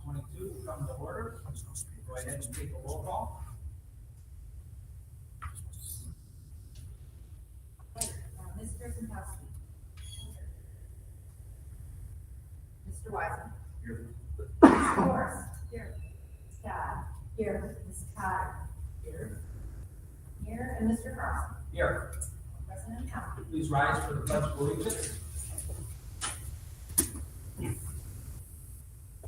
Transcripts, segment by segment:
2022 will come to order. Go ahead and take a roll call. Mr. Zinkowski. Mr. Wiseman. Here. Mr. Morris. Here. Scott. Here. Ms. Cotter. Here. Here, and Mr. Carlson. Here. President Trump. Please rise for the pledge of allegiance.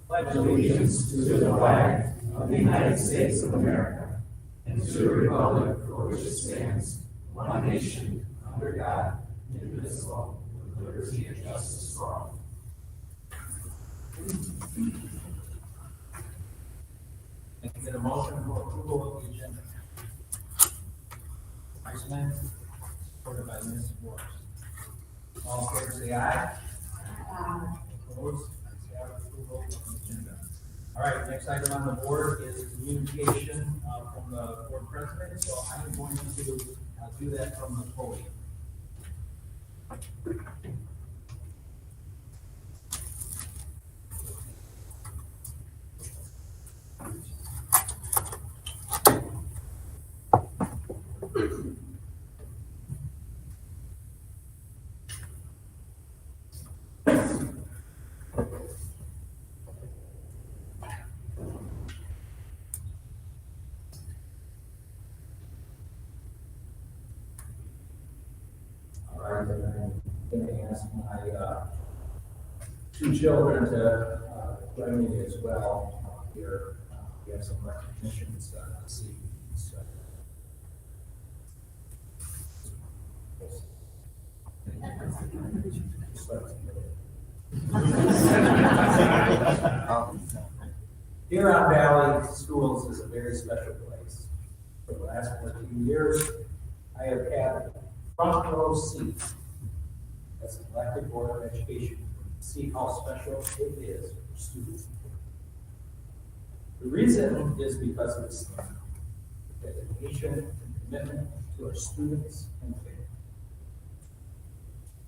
Pledge allegiance to the flag of the United States of America and to the republic for which it stands, one nation, under God, indivisible, with liberty and justice for all. Can I get a motion for approval of the agenda? Iceman, supported by Ms. Morris. All in favor, say aye. Opposed? Ayes have it, approval of the agenda. All right, next item on the board is communication from the board president. So I'm going to do that from the podium. And I'm going to ask my two children to join me as well here. We have some recognitions this evening. So. Huron Valley Schools is a very special place. For the last 14 years, I have had front row seats as an elected board of education to see how special it is for students. The reason is because of its dedication and commitment to our students and families.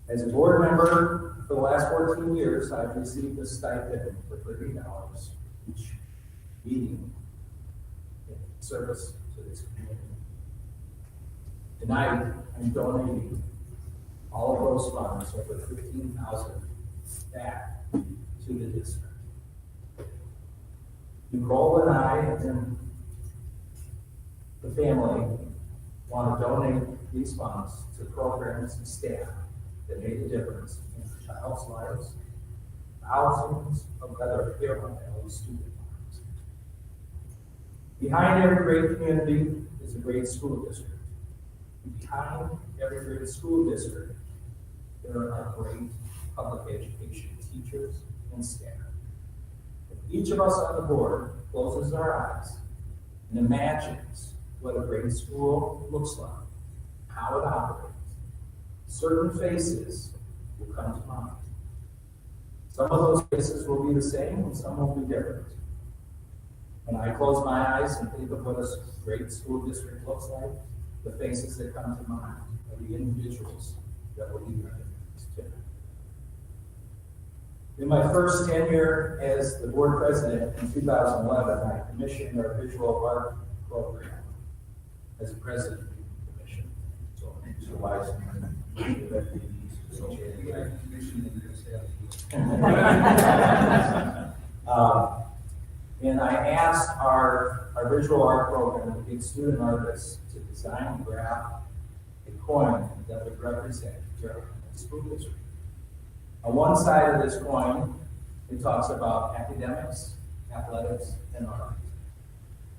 As a board member for the last 14 years, I've received a stipend for $30 each meeting in service to this community. Tonight, I'm donating all of those funds, over $15,000, back to the district. Nicole and I and the family want to donate these funds to programs and staff that made a difference in the child's lives, thousands of other Huron Valley student lives. Behind every great community is a great school district. Behind every great school district, there are great public education teachers and staff. If each of us on the board closes our eyes and imagines what a great school looks like, how it operates, certain faces will come to mind. Some of those faces will be the same and some will be different. When I close my eyes and think of what a great school district looks like, the faces that come to mind are the individuals that will be recognized today. In my first tenure as the board president in 2011, I commissioned our visual art program as a president of the commission. So, Mr. Wiseman, and I asked our visual art program to get student artists to design and craft a coin that would represent Huron School District. On one side of this coin, it talks about academics, athletics, and art.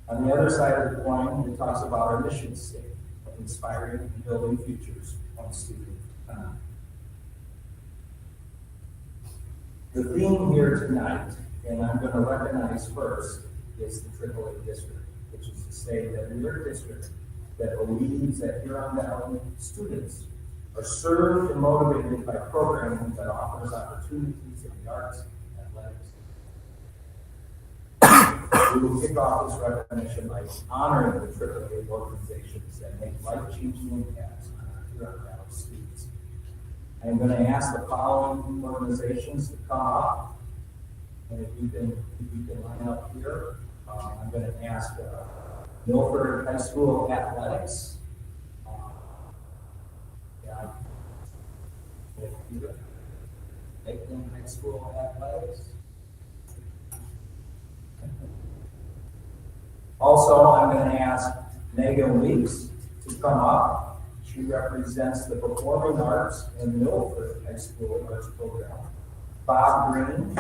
On the other side of the coin, it talks about our mission statement of inspiring and building futures on student time. The theme here tonight, and I'm going to recognize first, is the AAA district, which is to say that we're a district that believes that Huron Valley students are served and motivated by programming that offers opportunities in the arts, athletics. We will kick off this recognition by honoring the AAA organizations that make life-changing impacts on our Huron Valley students. I am going to ask the following organizations to come up And if you can line up here, I'm going to ask Milford High School Athletics. Yeah. Lakeland High School Athletics. Also, I'm going to ask Megan Weeks to come up. She represents the Performing Arts in Milford High School Arts Program. Bob Green,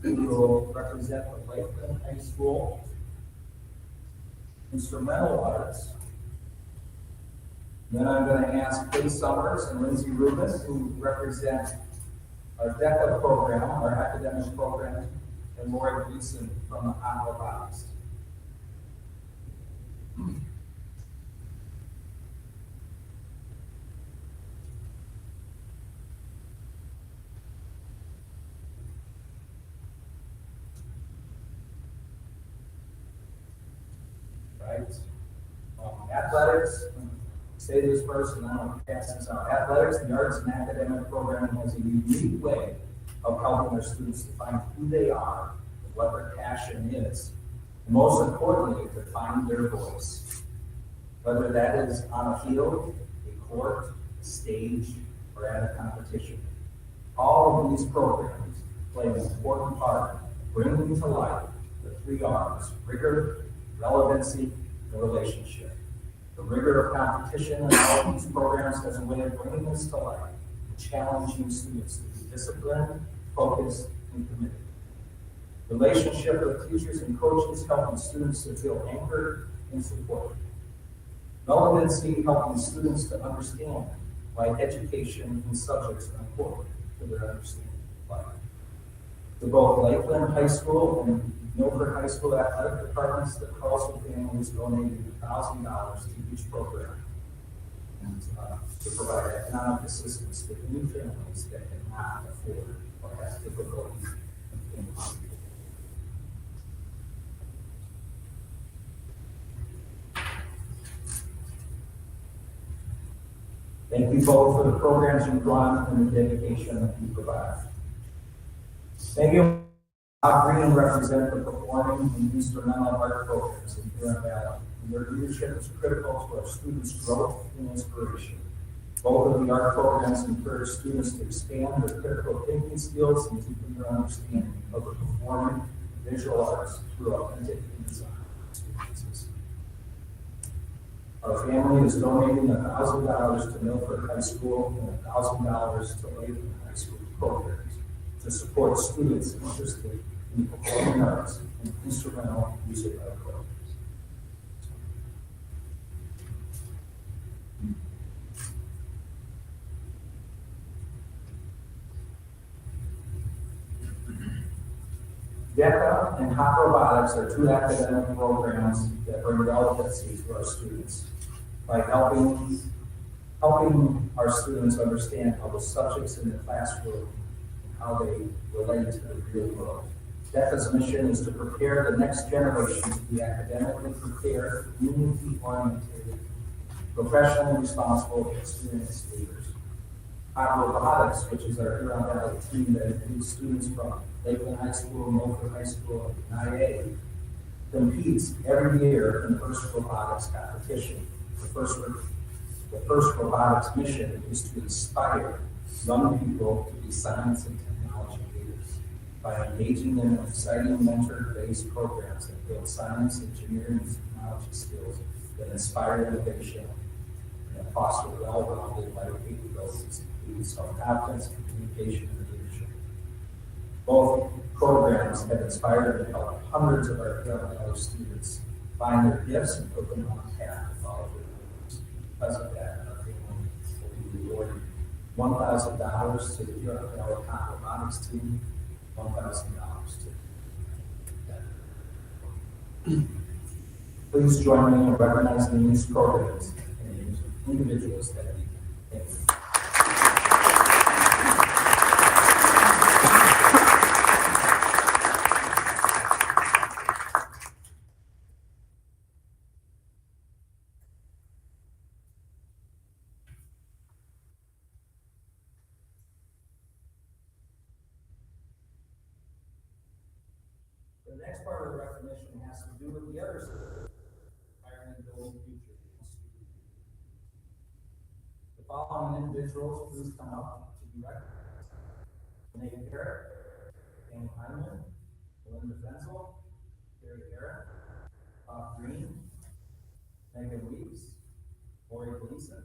who will represent the Lakeland High School Instrumental Arts. Then I'm going to ask Kay Summers and Lindsay Rubin, who represent our DECA program, our academic program, and Lori Gleason from the Hot Robotics. Right? Athletics, say this first and then I'll pass this on. Athletics, the arts and academic program has a unique way of helping their students to find who they are and what their passion is. And most importantly, to find their voice. Whether that is on a field, a court, a stage, or at a competition. All of these programs play an important part in bringing to life the 3 R's: rigor, relevancy, and relationship. The rigor of competition in all of these programs has a way of bringing this to life and challenging students to be disciplined, focused, and committed. Relationship with teachers and coaches helping students to feel anchored and supported. Relevancy helping students to understand why education and subjects are important to their understanding of life. To both Lakeland High School and Milford High School athletic departments, the Carlson family is donating $1,000 to each program and to provide economic assistance to new families that cannot afford or have difficulty in funding. Thank you both for the programs you run and the dedication that you provide. Thank you. Bob Green represent the performing and instrumental art programs in Huron Valley. And their leadership is critical to our students' growth and inspiration. Both of the art programs encourage students to expand their critical thinking skills and deepen their understanding of the performing and visual arts through authentic design experiences. Our family is donating $1,000 to Milford High School and $1,000 to Lakeland High School programs to support students interested in the performing arts and instrumental music art programs. DECA and Hot Robotics are 2 academic programs that bring relevancy to our students by helping our students understand how the subjects in the classroom and how they relate to the real world. DECA's mission is to prepare the next generation to be academically prepared, community-oriented, professionally responsible, experienced leaders. Hot Robotics, which is our Huron Valley team that includes students from Lakeland High School, Milford High School, and IA, competes every year in the FIRST Robotics competition. The FIRST Robotics mission is to inspire young people to be science and technology leaders by engaging them in exciting mentor-based programs that build science, engineering, and technology skills that inspire innovation and foster well-rounded life capabilities, including self-confidence, communication, and leadership. Both programs have inspired and helped hundreds of our Huron Valley students find their gifts and put them on a path to follow their dreams. Because of that, our family will be rewarded $1,000 to the Huron Valley Hot Robotics team, $1,000 to. Please join me in recognizing these programs and individuals that lead them. Thank you. next part of the recognition has to do with the other side, hiring and building future students. The following individuals, please come up to be recognized. Nate Garrett, Danny Hyman, Melinda Fenzel, Gary Garrett, Bob Green, Megan Weeks, Lori Gleason,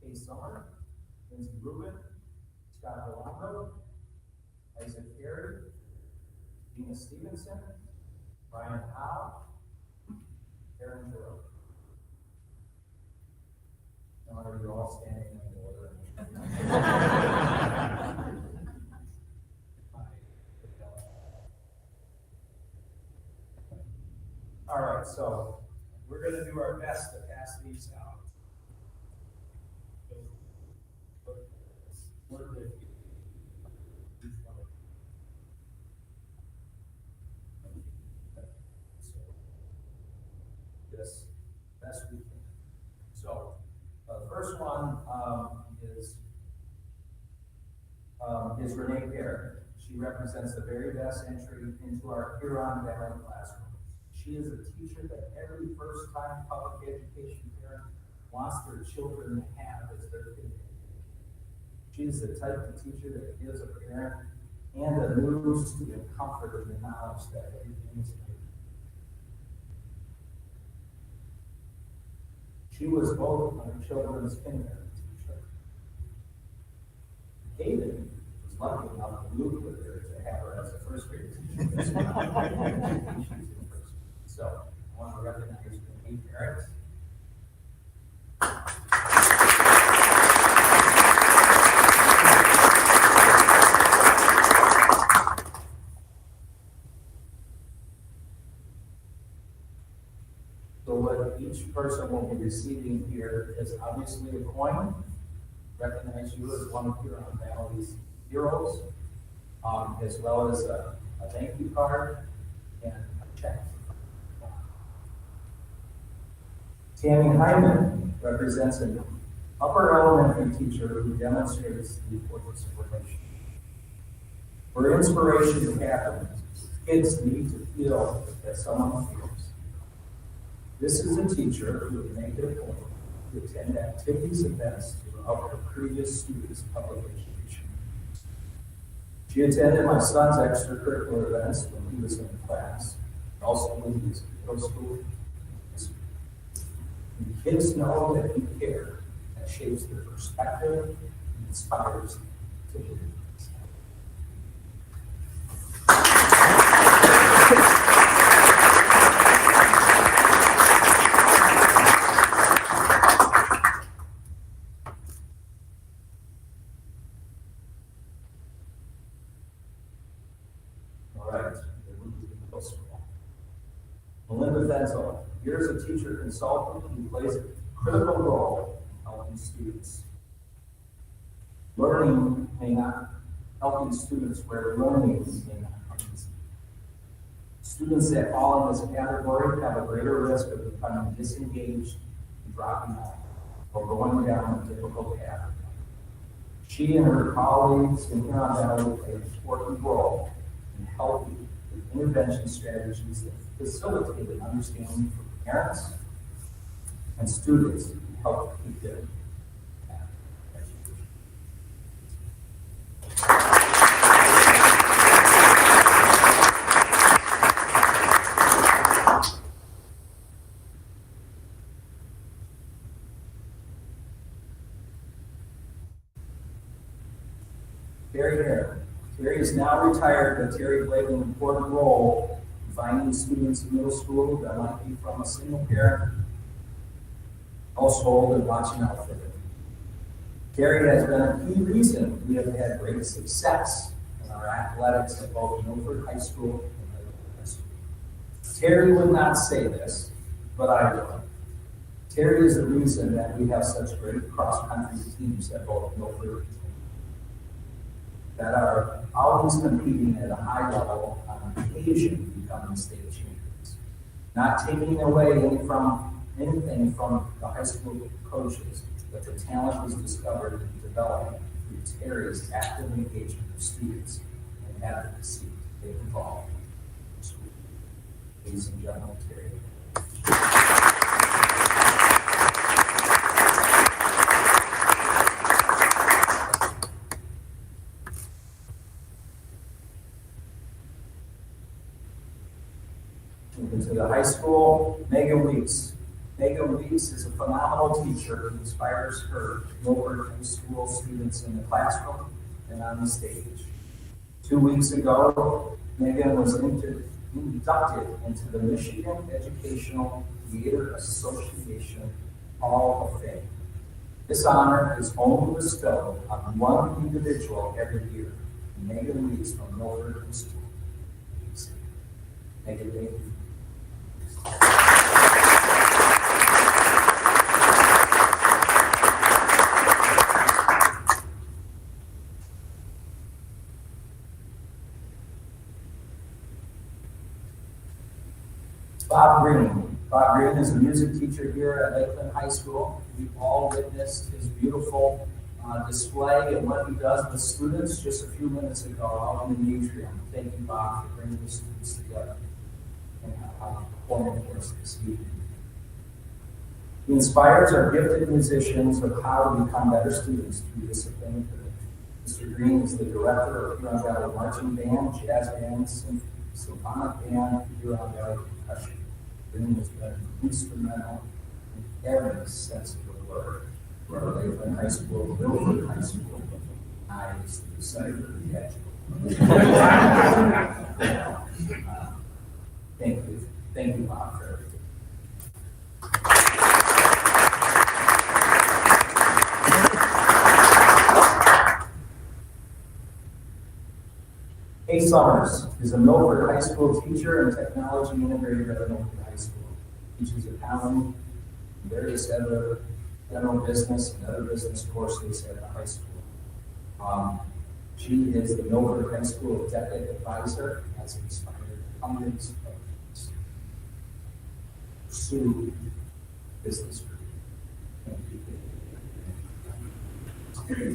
Kay Summer, Lindsay Rubin, Scott Rolando, Isaac Carey, Gina Stevenson, Brian Howe, Aaron Giroux. Now are you all standing in order? All right, so we're going to do our best to pass these out. Work with you. So, this best we can. So, the first one is Renee Perry. She represents the very best entry into our Huron Valley classroom. She is a teacher that every first-time public education parent wants their children to have as their kid. She is the type of teacher that gives a parent and a new student comfort in the knowledge that everything is good. She was both my children's kindergarten teacher. Hayden was lucky enough to move with her to have her as a first grade teacher. So I want to recognize Renee Garrett. So what each person will be receiving here is obviously a coin. Recognize you as one of Huron Valley's heroes, as well as a thank you card and a check. Tammy Hyman represents an upper elementary teacher who demonstrates the importance of relationship. For inspiration to happen, kids need to feel that someone feels. This is a teacher who would make it a point to attend activities events throughout her previous students' public education. She attended my son's extracurricular events when he was in class, and also when he was in middle school. And kids know that you care. That shapes their perspective and inspires them to do it. All right, Melinda Fenzel. Here's a teacher consultant who plays a critical role in helping students. Helping students where learning may not come easy. Students that fall in this category have a greater risk of becoming disengaged and dropping out or going down a difficult path. She and her colleagues in Huron Valley play an important role in helping with intervention strategies that facilitate an understanding for parents and students and help keep their path of education. Terry is now retired, but Terry played an important role in finding students in middle school that might be from a single parent household and watching out for them. Terry has been a key reason we have had great success in our athletics at both Milford High School and Milford High School. Terry would not say this, but I will. Terry is the reason that we have such great cross-country teams at both Milford that are always competing at a high level, on occasion becoming state champions. Not taking away anything from the high school coaches, but the talent was discovered and developed through Terry's active engagement of students and advocacy they involved in school. Ladies and gentlemen, Terry. Moving to the high school, Megan Weeks. Megan Weeks is a phenomenal teacher who inspires her Milford High School students in the classroom and on the stage. 2 weeks ago, Megan was inducted into the Michigan Educational Theater Association Hall of Fame. This honor is only bestowed on one individual every year, Megan Weeks from Milford High School. Megan, thank you. Bob Green. Bob Green is a music teacher here at Lakeland High School. We've all witnessed his beautiful display and what he does with students just a few minutes ago out in the atrium. Thank you, Bob, for bringing the students together and performing for us this evening. He inspires our gifted musicians of how to become better students through discipline and courage. Mr. Green is the director of Huron Valley Marching Band, Jazz Band, Symphonic Band, Huron Valley Percussion. Green has been instrumental in every sense of the word for our Lakeland High School, Milford High School. I was excited for the Thank you, Bob, for everything. Kay Summers is a Milford High School teacher and technology integrator at Milford High School. Teaches accounting, various other general business and other business courses at the high school. She is the Milford High School Executive Advisor and has inspired hundreds of students to pursue business career. Thank you.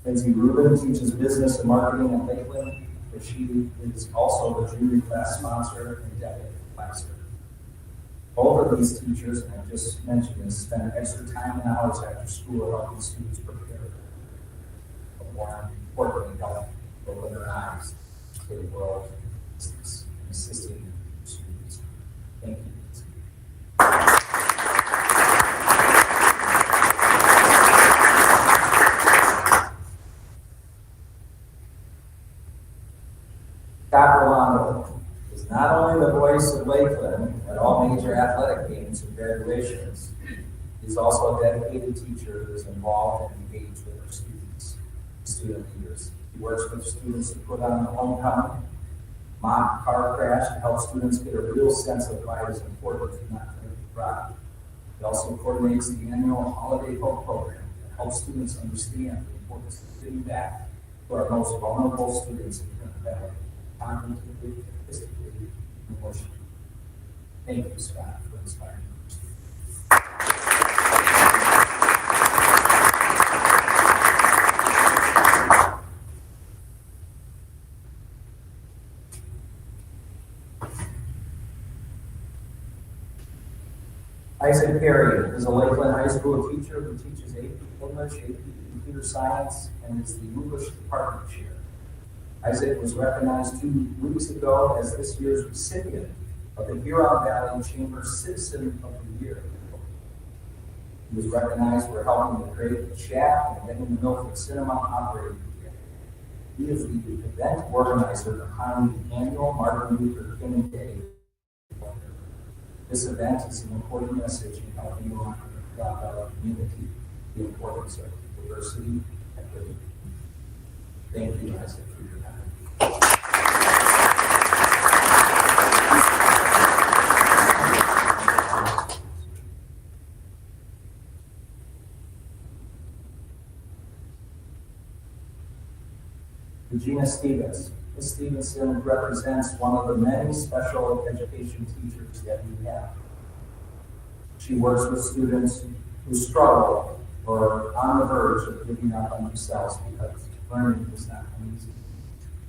Lindsay Rubin teaches business and marketing at Lakeland, where she is also the junior class sponsor and deputy advisor. Both of these teachers, and I just mentioned this, spend extra time and hours after school helping students prepare. But more importantly, help open their eyes to the world of business and assisting students. Thank you. Scott Rolando is not only the voice of Lakeland at all major athletic games and graduations, he's also a dedicated teacher who is involved and engaged with our students, student leaders. He works with students to put on the homecoming, mock car crash to help students get a real sense of why it is important to not take the pride. He also coordinates the annual Holiday Hope program that helps students understand the importance of giving back to our most vulnerable students in the valley. Cognitively, physically, and emotionally. Thank you, Scott, for inspiring us. Isaac Perry is a Lakeland High School teacher who teaches AP English, AP Computer Science, and is the English Department Chair. Isaac was recognized 2 weeks ago as this year's recipient of the Huron Valley Chamber Citizen of the Year. He was recognized for helping to create the Shack and getting the Milford Cinema operating again. He is the event organizer behind the annual Martin Luther King Day. This event is an important message in helping our community the importance of diversity and equity. Thank you, Isaac, for your time. Regina Stevens. Ms. Stevenson represents one of the many special education teachers that we have. She works with students who struggle or are on the verge of giving up on themselves because learning is not easy.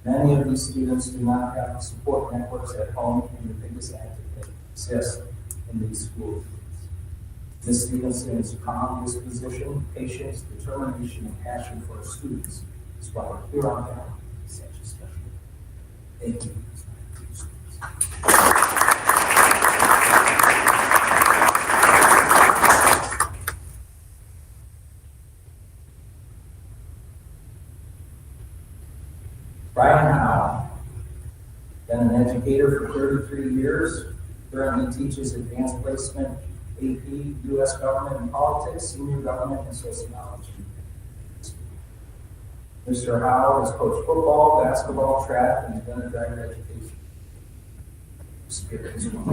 Many of these students do not have support networks at home, and the biggest advocate exists in these schools. Ms. Stevenson's calm disposition, patience, determination, and passion for her students is why Huron Valley is such a special. Thank you. Brian Howe, been an educator for 33 years, currently teaches advanced placement, AP, U.S. government and politics, senior government, and sociology. Mr. Howe has coached football, basketball, track, and has been a driver education. Spirit as well.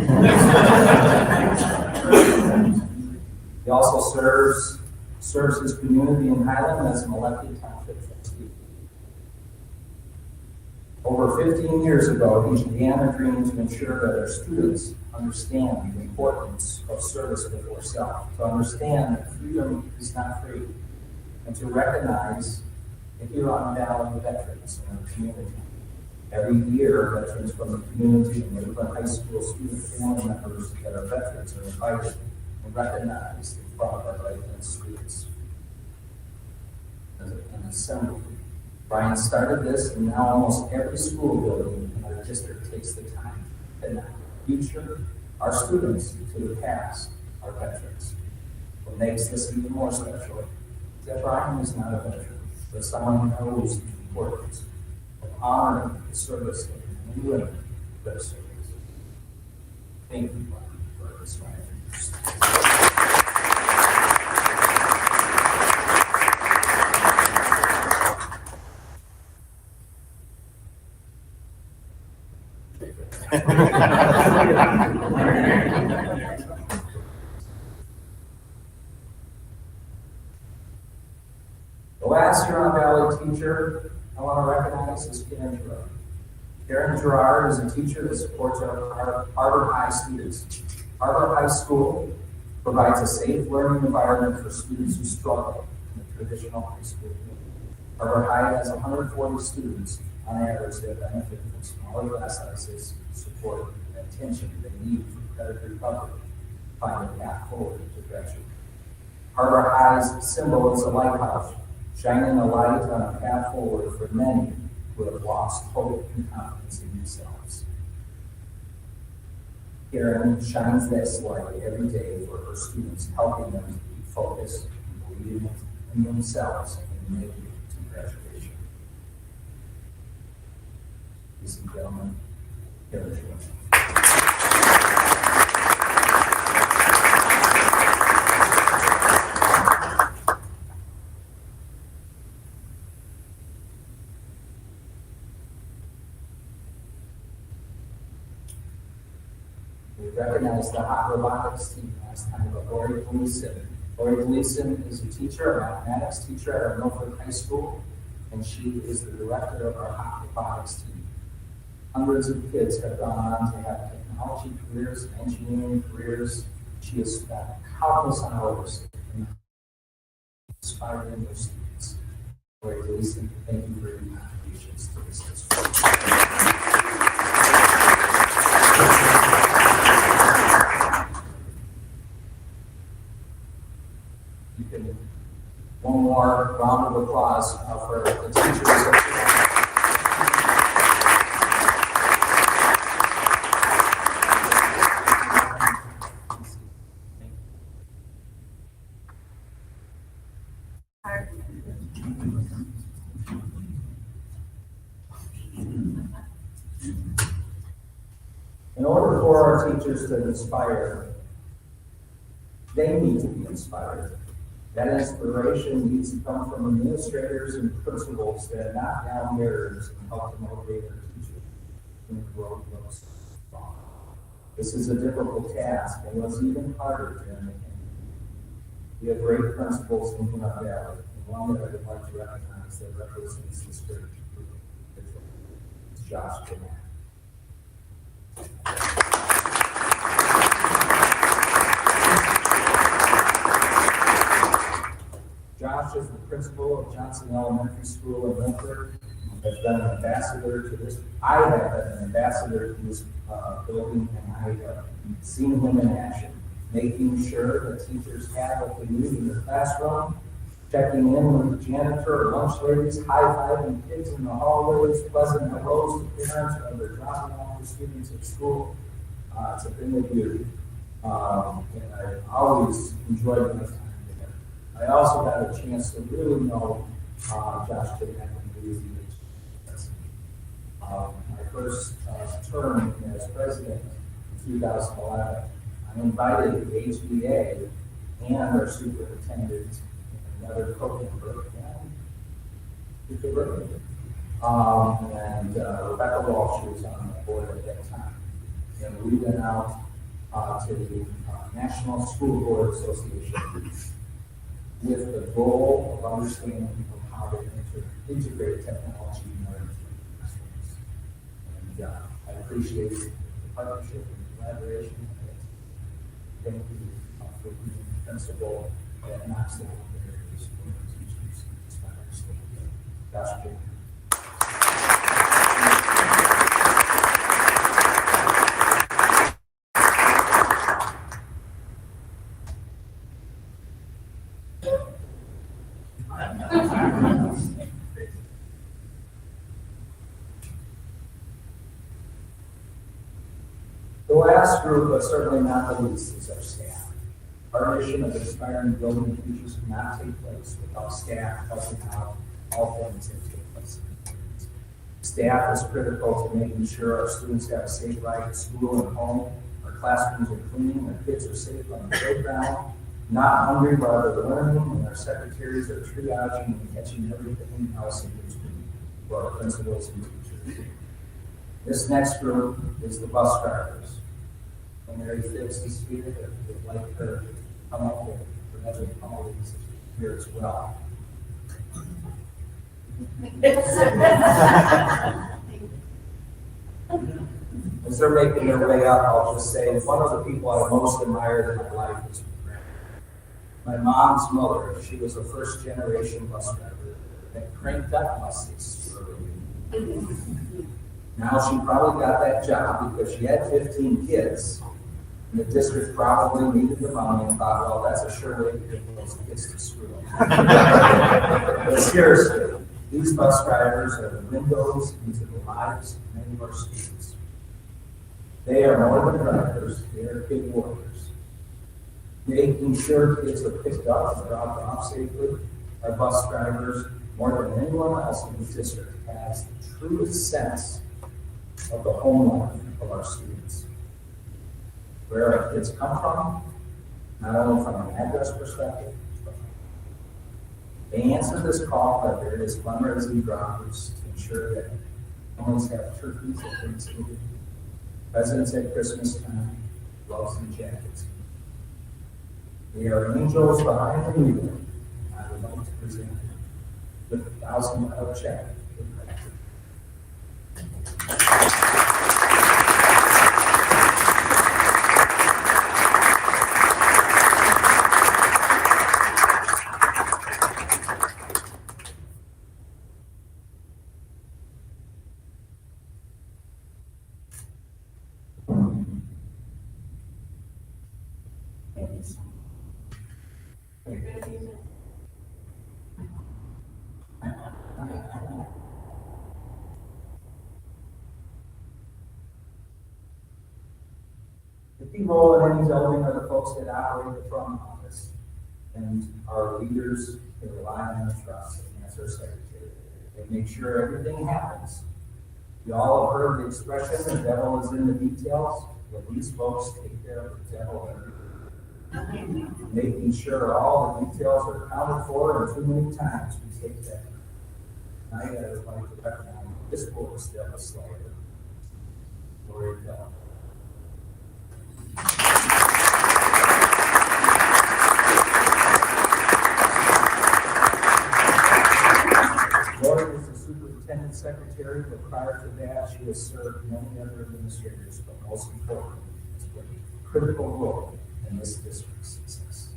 He also serves his community in Highland as an elected township trustee. Over 15 years ago, he began a dream to ensure that our students understand the importance of service before self, to understand that freedom is not free, and to recognize the Huron Valley veterans in our community. Every year, veterans from the community and Lakeland High School student family members that are veterans are invited and recognized in front of our Lakeland students. As an assembly. Brian started this, and now almost every school building in our district takes the time to connect the future, our students, to the past, our veterans. What makes this even more special is that Brian is not a veteran, but someone who knows the importance of honoring the service of men and women that have served. Thank you, Brian, for inspiring us. The last Huron Valley teacher I want to recognize is Karen Gerard. Karen Gerard is a teacher that supports our Harbor High students. Harbor High School provides a safe learning environment for students who struggle in the traditional high school. Harbor High has 140 students on average that benefit from smaller class sizes, support, and attention they need for credit recovery, find a path forward to graduate. Harbor High's symbol is a lighthouse, shining a light on a path forward for many who have lost hope and confidence in themselves. Karen shines this light every day for her students, helping them to be focused and believing in themselves and making it to graduation. Ladies and gentlemen, Karen Gerard. We recognize the hot robotics team last time, but Lori Gleason. Lori Gleason is a teacher, a mathematics teacher at our Milford High School, and she is the director of our hot robotics team. Hundreds of kids have gone on to have technology careers, engineering careers. She has spent countless hours in inspiring their students. Lori Gleason, thank you for your contributions to this district. You can, one more round of applause for the teachers. In order for our teachers to inspire, they need to be inspired. That inspiration needs to come from administrators and principals that knock down barriers and help to motivate their teachers and grow those strong. This is a difficult task, and was even harder during the pandemic. We have great principals in Huron Valley, and one that I would like to recognize that represents this great group. It's Josh Jeanette. at Johnson Elementary School in Winthrop. Has been an ambassador to this. I have been an ambassador to this building, and I have seen him in action, making sure that teachers have what they need in the classroom, checking in with the janitor or lunch ladies, high-fiving kids in the hallways, pleasant hellos to parents when they're dropping off their students at school. It's a thing of beauty. And I always enjoyed my time there. I also got a chance to really know Josh Tippett and Louise. My first term as president in 2011, I invited the HBA and our superintendent and another co-member, and Rebecca Walsh was on the board at that time. And we went out to the National School Board Association with the goal of understanding of how to integrate technology in our classrooms. And I appreciate the partnership and collaboration. Thank you for being the principal at Knoxville Barriers for the teachers in this matter. Josh Tippett. The last group, but certainly not the least, is our staff. Our mission of inspiring building futures cannot take place without staff helping out all things that take place. Staff is critical to making sure our students have a safe ride to school and home, our classrooms are clean, our kids are safe on the playground, not hungry while they're learning, and our secretaries are triaging and catching everything else in between for our principals and teachers. This next group is the bus drivers. When Mary Fitz is here, they'd like her to come up with another colleagues here as well. As they're making their way up, I'll just say one of the people I most admired in my life was my mom's mother. She was a first generation bus driver that cranked up buses. Now she probably got that job because she had 15 kids, and the district probably needed the money and thought, well, that's a sure way to get those kids to school. But seriously, these bus drivers are the windows into the lives of many of our students. They are more than drivers, they are kid warriors. Making sure kids are picked up and dropped off safely, our bus drivers, more than anyone else in the district, has the truest sense of the home life of our students. Where our kids come from, not only from an address perspective, but they answer this call by various fundraising drivers to ensure that families have turkeys at Thanksgiving, presents at Christmas time, gloves and jackets. They are angels behind the wheel. I would like to present them with a $1,000 check. The key role in any building are the folks that operate the front office, and our leaders can rely on their trust, and that's our secretary. They make sure everything happens. You all have heard the expression, the devil is in the details. Well, these folks take care of the devil everywhere. Making sure all the details are accounted for, and too many times we take that. I would like to recognize this board is still a slave. Glory to God. Lori was the superintendent secretary, but prior to that, she has served many other administrators, but most importantly, has played a critical role in this district's success.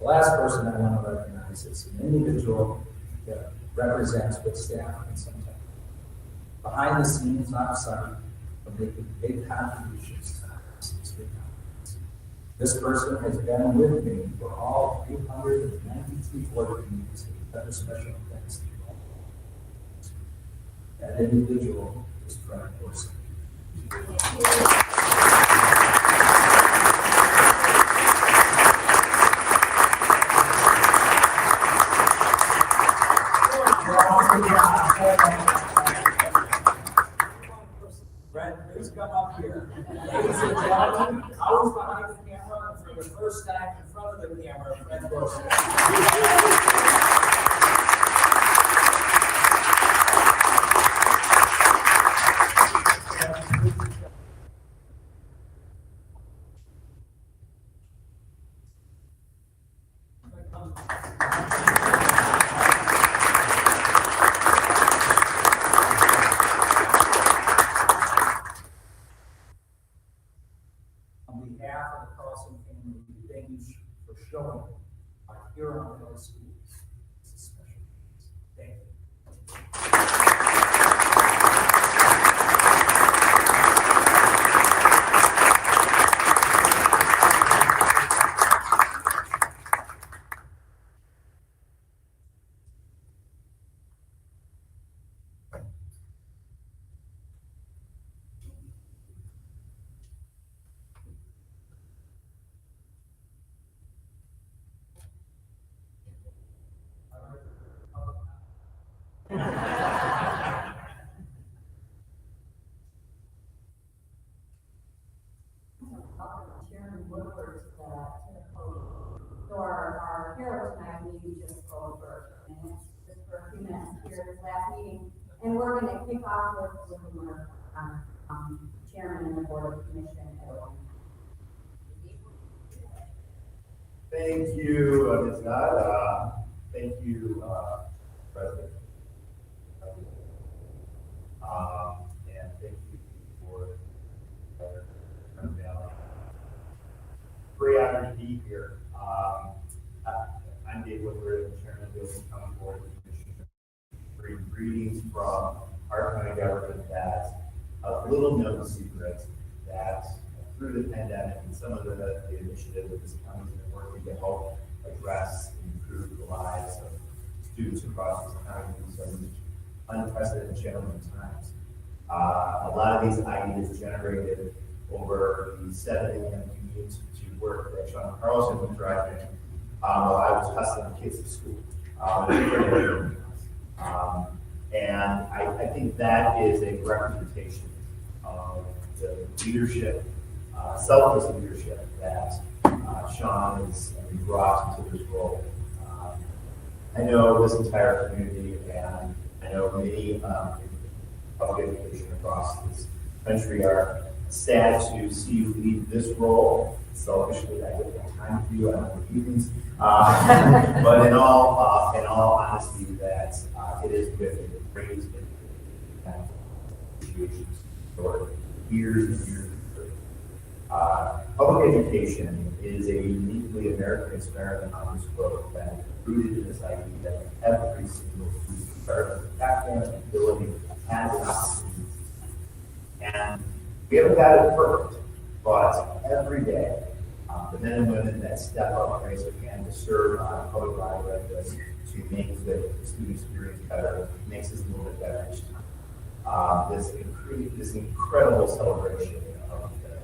The last person I want to recognize is an individual that represents what staff can sometimes. Behind the scenes, outside, of making big contributions to our city. This person has been with me for all 392 board meetings and other special events. That individual is Fred Corson. Fred, please come up here. Ladies and gentlemen, always behind the camera, and for the first time in front of the camera, Fred Corson. On behalf of the Carlson family, we thank you for showing our Huron Middle School. It's a special place. Thank you. Chairman Woodward to the podium. So our hero tonight, we just go for minutes, just for a few minutes here this last meeting. And we're going to kick off with the remark on Chairman and the Board of Commission at all. Thank you, Ms. Dodd. Thank you, President. And thank you for coming down. Great honor to be here. I'm Dave Woodward, Chairman of the Oakland County Board of Commissioners. Bring greetings from our county government that a little known secret that through the pandemic and some of the initiatives that this county has been working to help address and improve the lives of students across this county in some unprecedented challenging times. A lot of these ideas generated over the 7 a.m. commute to work that Sean Carlson was driving while I was hustling kids to school. And I think that is a representation of the leadership, selfless leadership that Sean has brought into this role. I know this entire community, and I know many public education across this country are sad to see you leave this role. Selfishly, I get more time to do on the evenings. But in all honesty, that it is with a great appreciation for years and years. Public education is a uniquely American experiment on this globe that is rooted in this idea that every single student, regardless of academic ability, has an opportunity. And we haven't got it perfect, but every day, the men and women that step up and raise their hand to serve on a public body like this to make the student experience better makes us a little bit better each time. This incredible celebration of the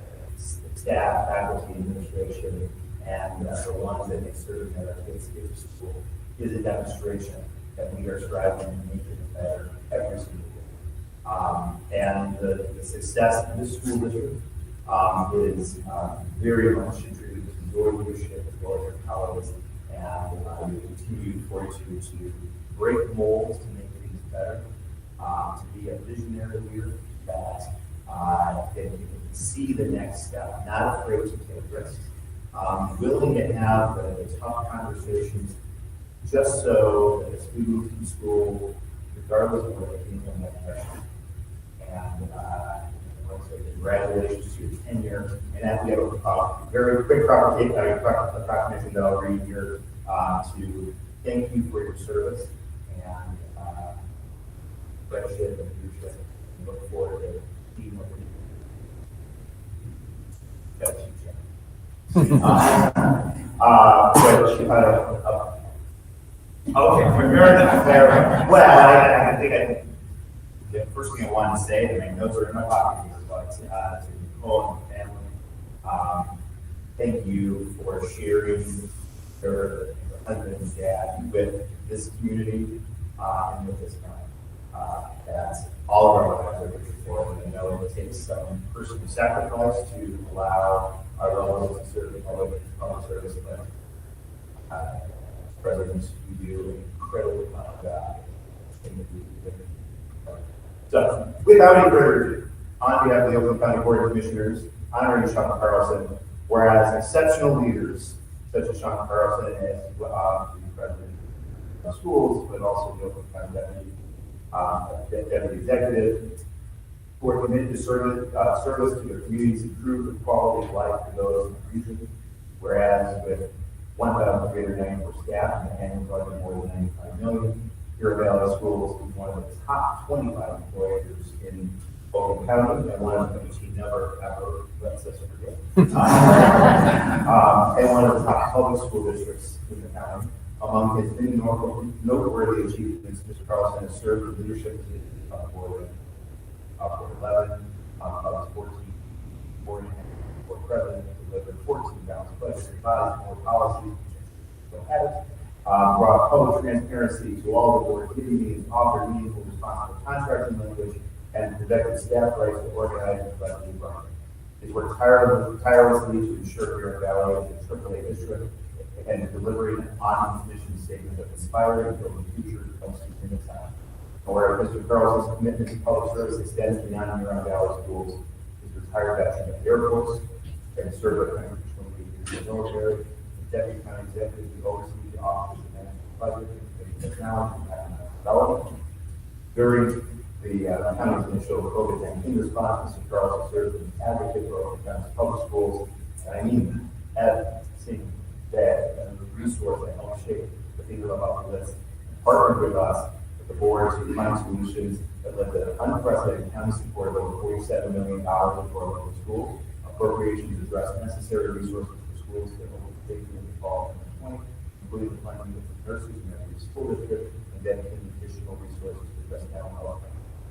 staff, faculty, administration, and the ones that make certain that our kids get to school is a demonstration that we are striving to make it better every single day. And the success of this school district is very much attributed to your leadership as well as your colleagues and we continue fortitude to break molds, to make things better, to be a visionary leader that can see the next step, not afraid to take risks, willing to have the tough conversations, just so that the students in school, regardless of what they think on that question. And I want to say congratulations to your tenure. And as we have a very quick approximation that I'll read here to thank you for your service and friendship and leadership, and look forward to being with you. That's you, Jim. Okay, fair enough. Well, I think the first thing I wanted to say, and my notes are in my pocket here, but to Nicole and family, thank you for sharing your husband and dad with this community and with this county. That's all of our lives are rich for, and I know it takes some personal sacrifice to allow our loved ones to serve the public service, but presidents, you do an incredible amount of job. So, without any further ado, on behalf of the Oakland County Board of Commissioners, honoring Sean Carlson, whereas exceptional leaders such as Sean Carlson as the president of schools, but also the Oakland County deputy executive, who are committed to service to their communities, improve the quality of life for those in the region. Whereas with 1,394 staff and an annual budget of more than $95 million, Huron Valley Schools is one of the top 25 employers in Oakland County, and one of them which he never ever lets us forget. And one of the top public school districts in the county. Among his many noteworthy achievements, Mr. Carlson has served in leadership positions on the board of 11, of 14, board president, delivered 14 balanced budgets, revised more policies, brought public transparency to all the board committee meetings, authored meaningful responsible contracting language, and protected staff rights to organize and collect the environment. He's worked tirelessly to ensure Huron Valley is a AAA district and delivering an on mission statement that inspiring and building the future of students in the town. Whereas Mr. Carlson's commitment to public service extends beyond Huron Valley schools, he's retired veteran of the Air Force and served with country for 20 years in the military. The deputy county executive who oversees the office of management budget and technology and economic development. During the county's initial COVID-19 response, Mr. Carlson served as an advocate for Oakland County's public schools, and I mean advocacy, that and the resource that helped shape the things about the list, partnered with us, with the board, to find solutions that led to unprecedented county support of over $47 million for local schools, appropriations to address necessary resources for schools that will be taken in the fall of 2020, including the funding of the nurses and every school district, and dedicating additional resources to address mental health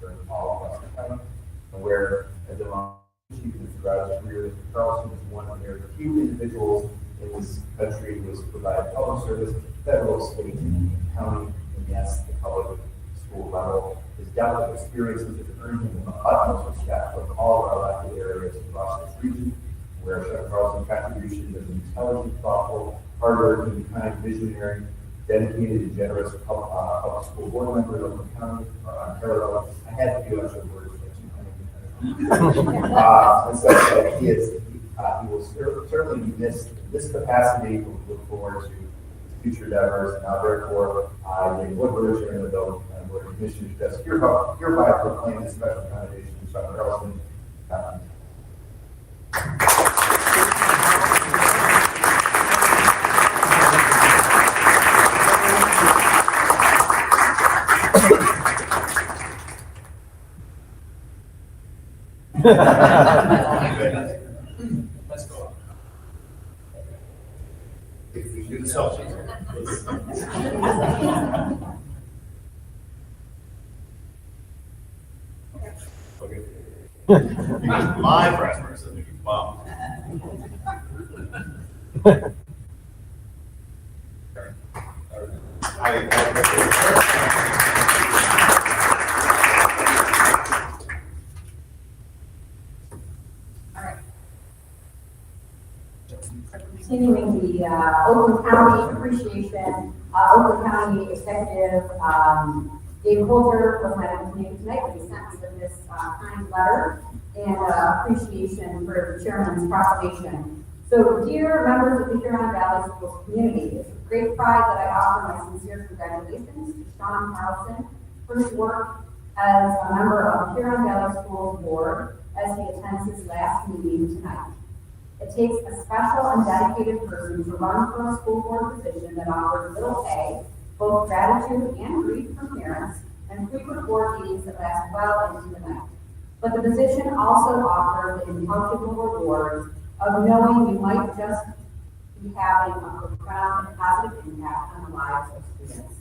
during all across the county. And where, as among achievements throughout his career, Mr. Carlson is one of very few individuals in this country who has provided public service at the federal, state, and county, and yes, the public school level. His depth of experiences has earned him the utmost respect from all of our elected areas across this region, where Chef Carlson's contributions as an intelligent, thoughtful, hardworking, kind, visionary, dedicated, and generous public school board member of Oakland County are unparalleled. I had to do extra words, and so he will certainly be missed in this capacity. We look forward to future endeavors, and now therefore, the Woodbridge and the Board of Commissioners just hereby proclaim this special commendation to Sean Carlson. Let's go. If we do the selfies. Okay. My preference is wow. Continuing the Oakland County appreciation, Oakland County Executive Dave Holder was not able to make it tonight, but he sent us this kind letter and appreciation for the chairman's proclamation. So, dear members of the Huron Valley Schools community, it's with great pride that I offer my sincere congratulations to Sean Carlson for his work as a member of the Huron Valley Schools Board as he attends his last meeting tonight. It takes a special and dedicated person to run for a school board position that offers little pay, both gratitude and grief from parents, and frequent board meetings that last well into the night. But the position also offers the incalculable rewards of knowing you might just be having a profound and positive impact on the lives of students.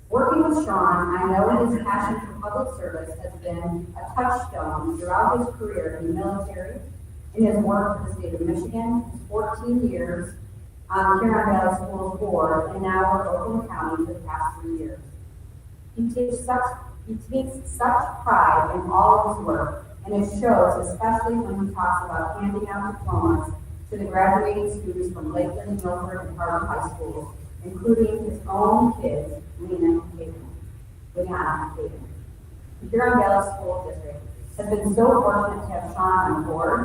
Working with Sean, I know that his passion for public service has been a touchstone throughout his career in the military, in his work for the state of Michigan, 14 years on the Huron Valley Schools Board, and now with Oakland County for the past 3 years. He takes such pride in all of his work, and it shows, especially when he talks about handing out diplomas to the graduating students from Lakeland, Milford, and Harvard High Schools, including his own kids, Leanna and Caden. The Huron Valley School District has been so fortunate to have Sean on board,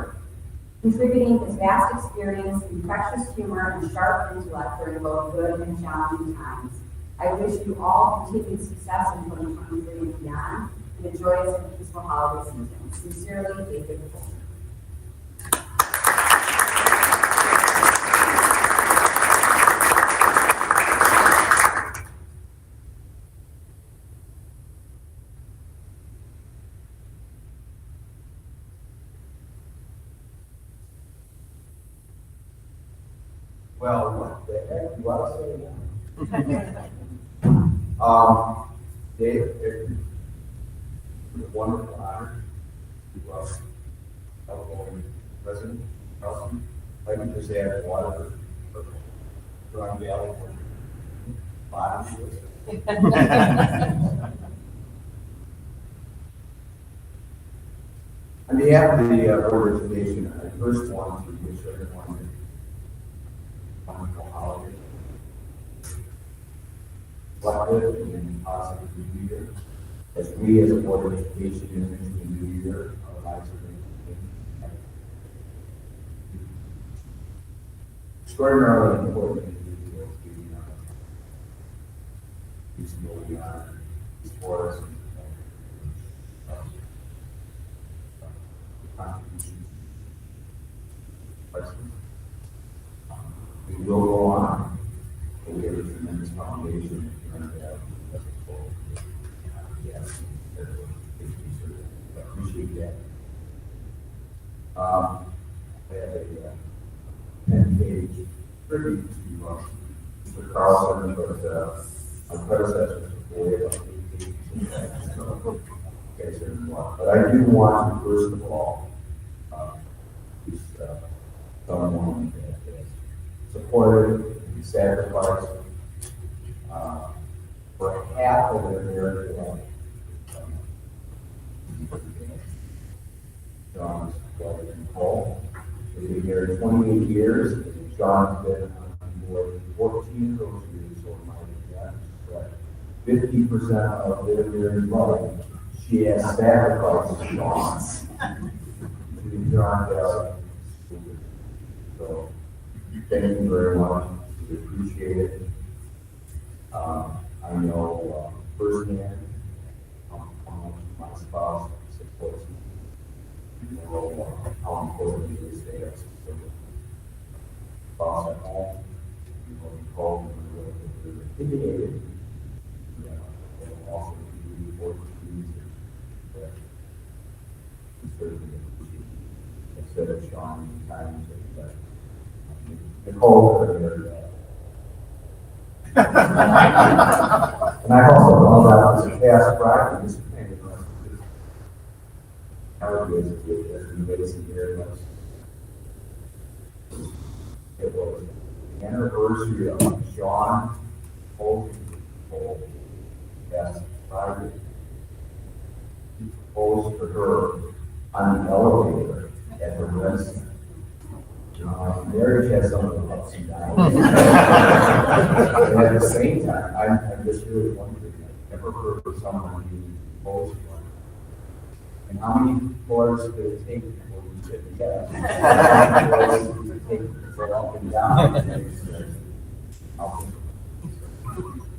contributing his vast experience, infectious humor, and sharp intellect during both good and challenging times. I wish you all continued success in 2023 and beyond, and a joyous and peaceful holiday season. Sincerely, David Holder. Well, what the heck do I say now? Dave, it's a wonderful honor to outgoing President Carlson. Like you just add water for Huron Valley for bottom to us. On behalf of the Board of Education, I first want to wish everyone a wonderful holiday. Reflective and positive new year. As we as a Board of Education enter into the new year, our lives are going to change. Extraordinarily important individuals being these will be honored, these for us, contributions. We will go on, but we have a tremendous foundation here on that. Yes, I appreciate that. I have a 10-page tribute to Mr. Carlson, but my predecessors before about 8 pages. So, okay, so more. But I do want to, first of all, just someone that has supported and sacrificed for half of their marriage life. John's wife Nicole. They've been married 28 years. John's been on board 14 of those years, so my guess is that 50% of their marriage life, she has sacrificed John's to the Huron Valley. So, thank you very much. We appreciate it. I know firsthand how much my spouse supports me. You know how important it is to have support. Spouse at home, you know, you call them and they're intimidated. Yeah, and also be important to you that you certainly appreciate. Instead of Sean times that Nicole could have that. And I also know that as a past practice, nowadays, as we made some very much. It was the anniversary of Sean Holden's past Friday. He proposed for her on the elevator at the restaurant. Marriage has some of the ups and downs. And at the same time, I'm just really wondering, I've never heard of someone being opposed to one. And how many floors could it take before you said yes? How many floors could it take for up and down?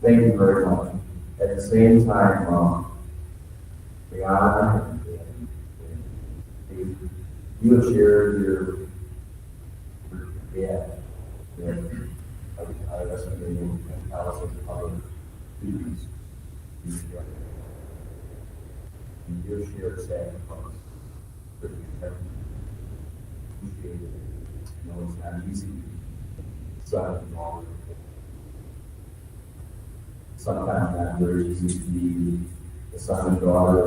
Thank you very much. At the same time, Brianna, you have shared your I listen to you and thousands of other students. And your shared sacrifice that you have appreciated. You know, it's not easy. Son and daughter. Sometimes not very easy to be the son and daughter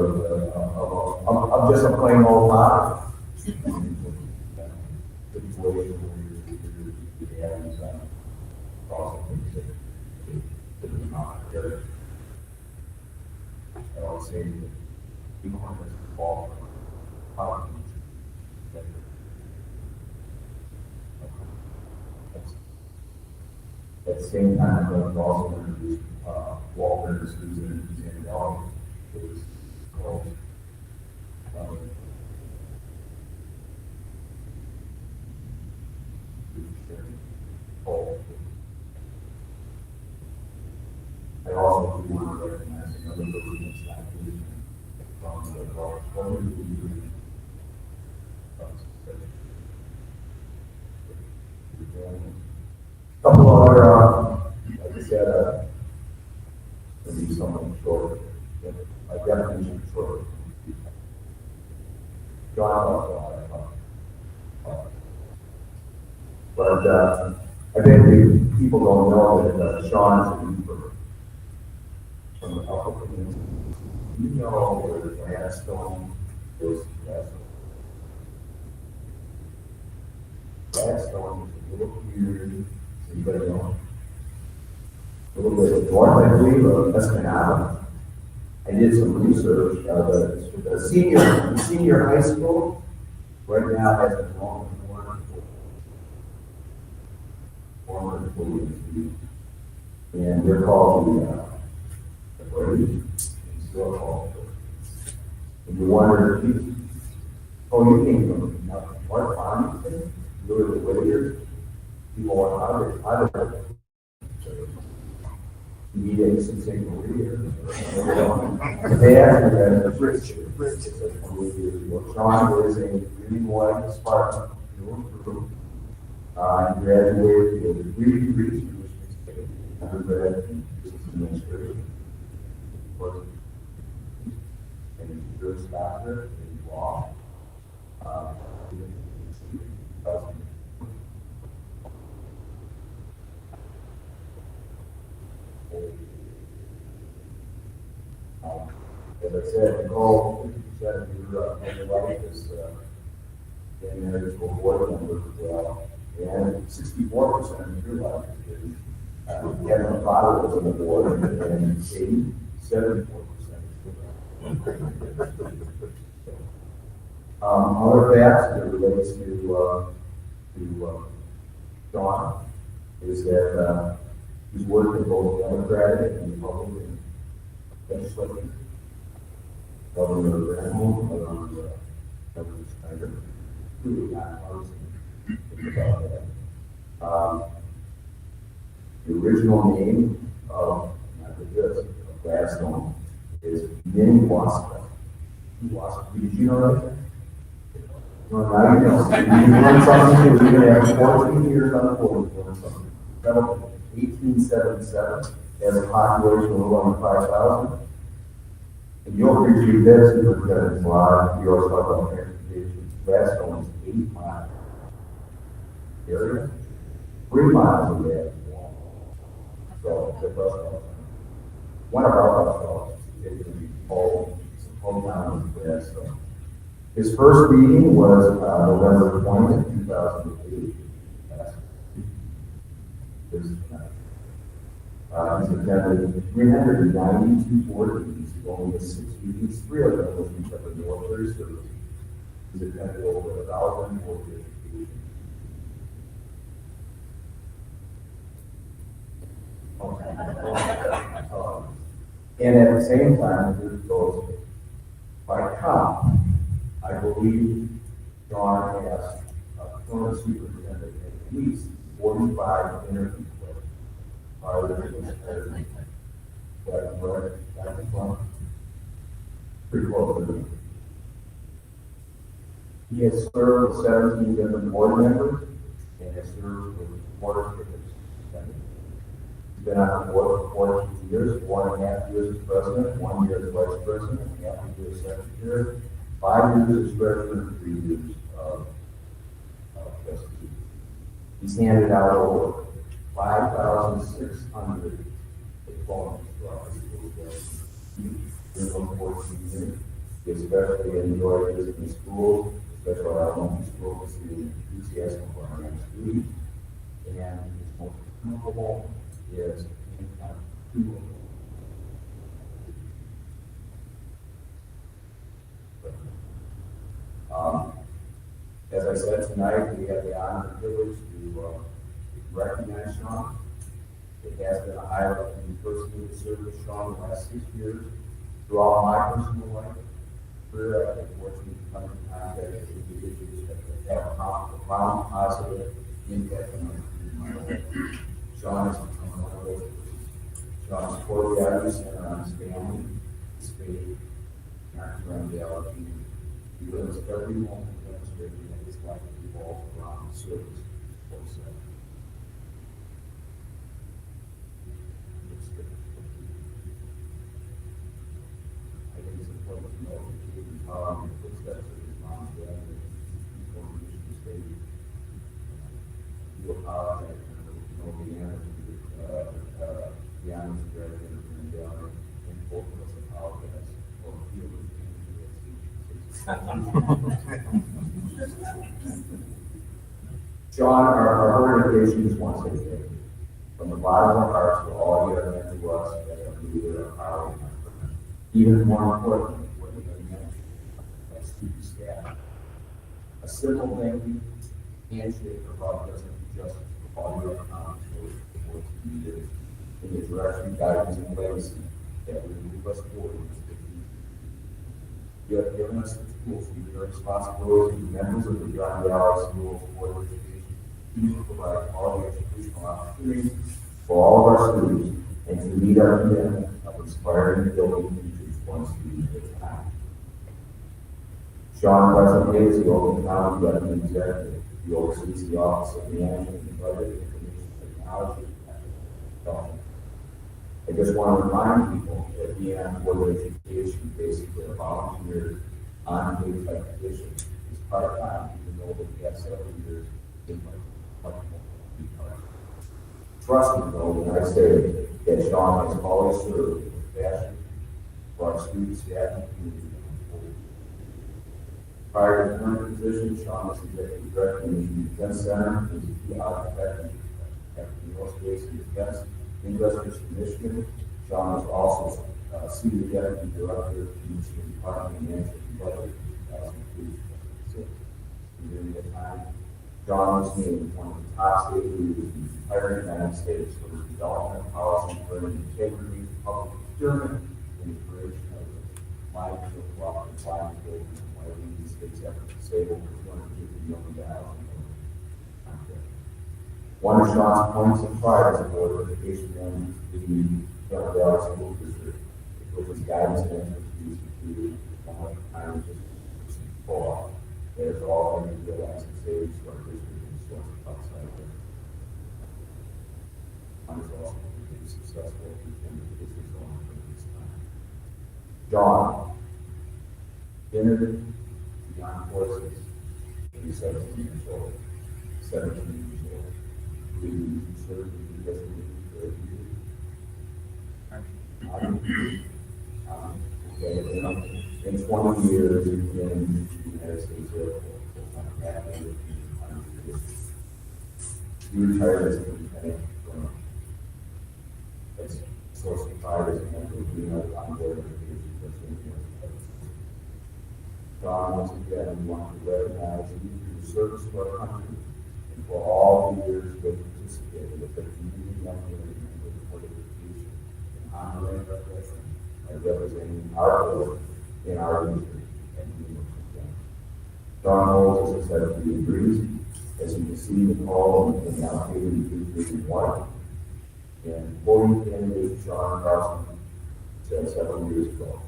of just a plain old father. Situation where your dad is also things that is not good. I always say that people have this fall from at the same time, I'm going to also introduce Walter, who's in Dog, who's called I also do want to recognize another person that's not doing from the couple other, like I said, maybe someone short, I definitely short. But I think people don't know that Sean is a Reaper from the Upper Peninsula. You know where the Gladstone is. Gladstone is a little community. Anybody know? A little bit north, I believe, of Escanaba. I did some research. The senior high school right now has a long former employees, and they're called the Brady, and still called. And you wonder, you came from North Farmington, you were the Whittiers, people are out of it. You need a single reader. They asked me that the Rich. Sean is a really white Spartan. He graduated with a degree undergrad in business administration, and a Juris Doctor in law. As I said, Nicole, 50% of your life is getting married to a board member as well. And 64% of your life is having a father was on the board, and 74%. Other facts that relates to Sean is that he's worked in both Democratic and Republican legislature. Governor Granholm, Governor Snyder, really not partisan. About that. The original name of Gladstone is Minnewaska. Did you know that? No, now you know. You learn something new. You're going to have 14 years on the board to learn something. Developed in 1877 as a population of over 5,000. And you'll appreciate this because it's live. We always talk about transportation. Gladstone is 8 miles. Area, 3 miles away. So the bus stop, one of our bus stops is going to be called hometown of Gladstone. His first meeting was November 20th, 2008. He's attended 392 board meetings, only missed 6 meetings, 3 of them was because of military service. He's attended over 1,000 board education. And at the same time, it goes by count. I believe John has a current superintendent at least 45 interviews with. Are there any? That's one. Pretty close to me. He has served with 17 different board members and has served with board members. He's been on the board for 14 years, 1.5 years as president, 1 year as vice president, half a year as secretary, 5 years as treasurer, and 3 years of trustee. He's handed out over 5,600 diplomas throughout the school in those 14 years. He especially enjoyed visiting schools, especially our elementary school, to see the enthusiasm of our young students. And his most memorable is two. As I said tonight, we have the honor and privilege to recognize Sean. It has been a highlight for me personally to serve with Sean the last 6 years. Throughout my personal life, career, I've been fortunate to come in contact with individuals that have a profound positive impact on my life. Sean has become one of those. Sean's core values center on his family, his faith, and our Huron reality. He lives every moment demonstrating that his life revolves around service for self. I think it's important to know that he was following the footsteps of his mom's dad and before he reached the stage. You apologize for the honors of graduating from the gallery, and both of us apologize for feeling John, our organization is one city. From the bottom of our hearts to all you have meant to us as a leader, our power, and our friend. Even more importantly, what you have meant as student staff. A simple thank you, handshake for love doesn't just for all your accomplishments for 2 years in the direction, guidance, and legacy that will move us forward in this big future. You have given us the tools to meet our responsibilities as members of the Huron Valley School Board of Education to provide quality educational opportunities for all of our students and to meet our commitment of inspiring and building futures one student at a time. Sean presently is the Oakland County Deputy Executive. He oversees the Office of Management and Budget, Information Technology, and Development. I just want to remind people that being on Board of Education, basically a volunteer, unpaid type position, is part-time, even though we have several years in much more. Trust me, though, when I say that Sean has always served with passion for our students, staff, and community. Prior to the current position, Sean was executive director of the Defense Center, and was a architect at the Aerospace and Defense Industries in Michigan. Sean was also senior deputy director of the Michigan Department of Management and Budget in 2003-2006. During that time, Sean was named one of the top state leaders in the entire United States for his development of policy for integrity, public procurement, and the creation of the mindful cooperative climate building and why the United States effort to save over $250 million. One of Sean's points of pride as a board of education member is the Huron Valley School District, which was guidance and expertise included one time just before. There's all been realized and saved to our district and sources outside of it. John is also been successful in the district's own for this time. John entered the armed forces when he was 17 years old. 17 years old. We served in the U.S. Navy in 20 years in the United States Air Force. He retired as a lieutenant colonel. That's a source of pride as a member of the United Onboard Education for John, once again, we want to recognize you for your service to our country and for all the years that you participated with the community young women and with the Board of Education in honoring our veterans and representing our board in our district and University of Kansas. Sean holds a successful degrees, as you can see, Nicole and allocated in one. And voting candidate Sean Carlson said several years ago,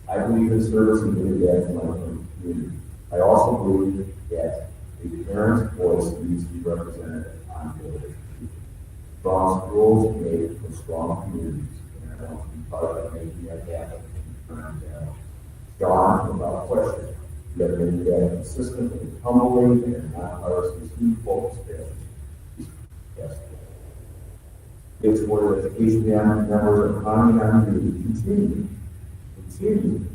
I believe in service and giving back to my community. I also believe that a parent's voice needs to be represented on board. Strong schools made for strong communities, and I want to be part of making that happen. John, without question, you have been that consistently, humbly, and nonpartisan student-focused family. Yes. It's where education members are counting on you to continue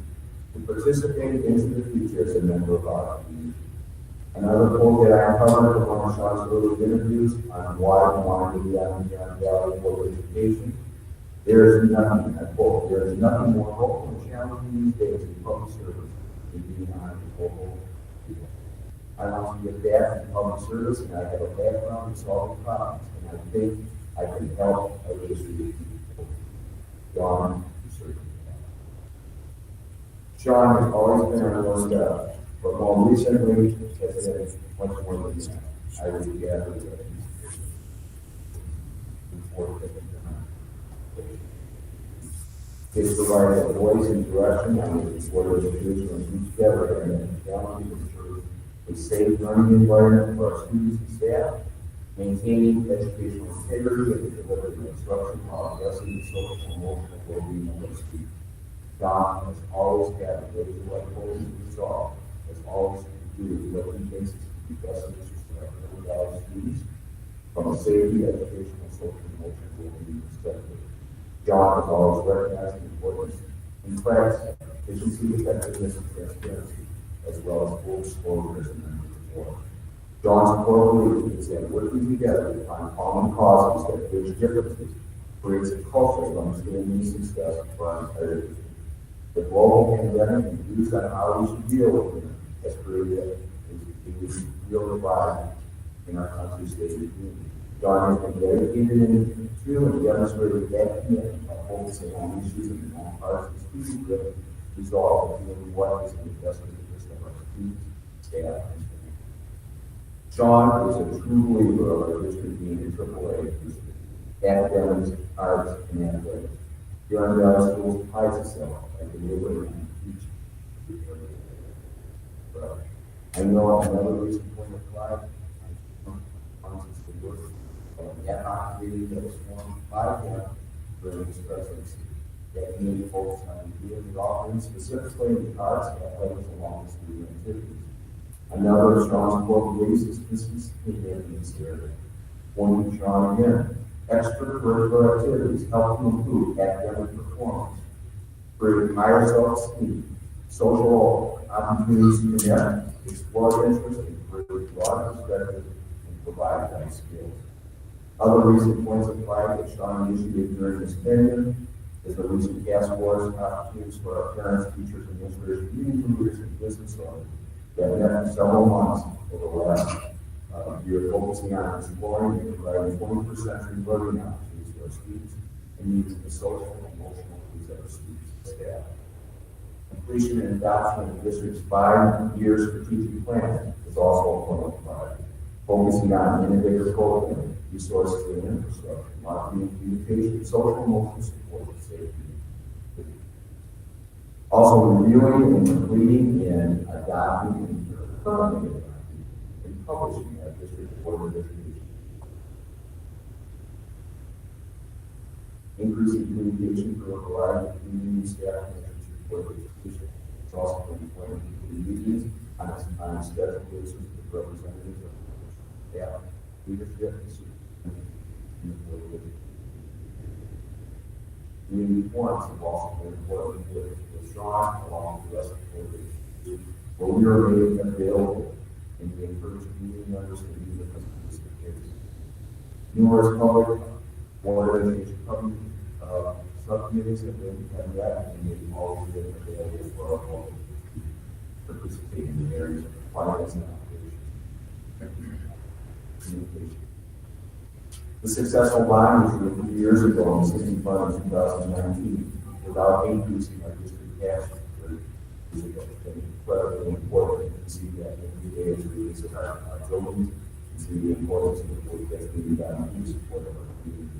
to participate into the future as a member of our community. Another quote that I uncovered from one of Sean's early interviews on why he wanted to be on the Valley for education. There is nothing, I quote, there is nothing more hopeful and challenging these days in public service than being on the local people. I want to get back in public service, and I have a background in solving problems, and I think I can help our district people. John, Sean has always been our North Star, but more recently has been much more than that. I would gather that it's provided a voice and direction on the Board of Education and together and challenge to ensure a safe learning environment for our students and staff, maintaining educational integrity and delivering instruction while addressing the social and emotional well-being of our students. John has always had a great intellectual resolve, has always included what he thinks to be best interest of our early college students from a safety, educational, social, and emotional well-being perspective. John has always recognized the importance in practice, efficiency, effectiveness, and transparency, as well as full disclosure as a member of the board. John's core belief is that working together to find common causes that bridge differences creates a culture of understanding and success for our entire district. The global pandemic and views on how we should deal with it has created a real divide in our country's state and community. John has been dedicated to and demonstrated that commitment by focusing on issues of the nonpartisan student-driven resolve of doing what is in the best interest of our students, staff, and community. Sean is a true believer of our district being a AAA district, academics, arts, and athletics. Huron Valley Schools prides itself by delivering and teaching. I know another reason point of pride is the work of the ad hoc committee that was formed by him during his presidency. That committee focused on reviewing the offerings specifically in the arts and athletics along with student activities. Another of Sean's core beliefs is consistency in this area. One from Sean again. Extracurricular activities help to improve academic performance, create higher self-esteem, social opportunities to connect, explore interests, and create broad perspectives and provide life skills. Other recent points of pride that Sean initiated during his tenure is the recent task force opportunities for our parents, teachers, administrators, community leaders, and business owners that met for several months over the last year, focusing on exploring and providing 21st century learning opportunities to our students and meeting the social and emotional needs of our students and staff. Completion and adoption of the district's 5-year strategic plan is also a point of pride, focusing on innovative programming, resources and infrastructure, marketing, communication, social emotional support, and safety. Also reviewing and completing and adopting and currently and publishing our district board of education. Increasing communication for a variety of community staff and district board of education. It's also been appointed to meetings on scheduled basis with representatives of staff, leadership, and superintendent in the board of education. Community forums have also been important with Sean along with the rest of the board of education, where we are made available and we encourage community members to meet with us in this case. Numerous public board of education subcommittees have met and they've always been available for our public to participate in the areas of finance and communication. The successful bond issue a few years ago in 65 in 2019 without increasing our district tax rate. It's incredibly important to see that every day as we visit our buildings, and see the importance of the work that's being done in support of our community.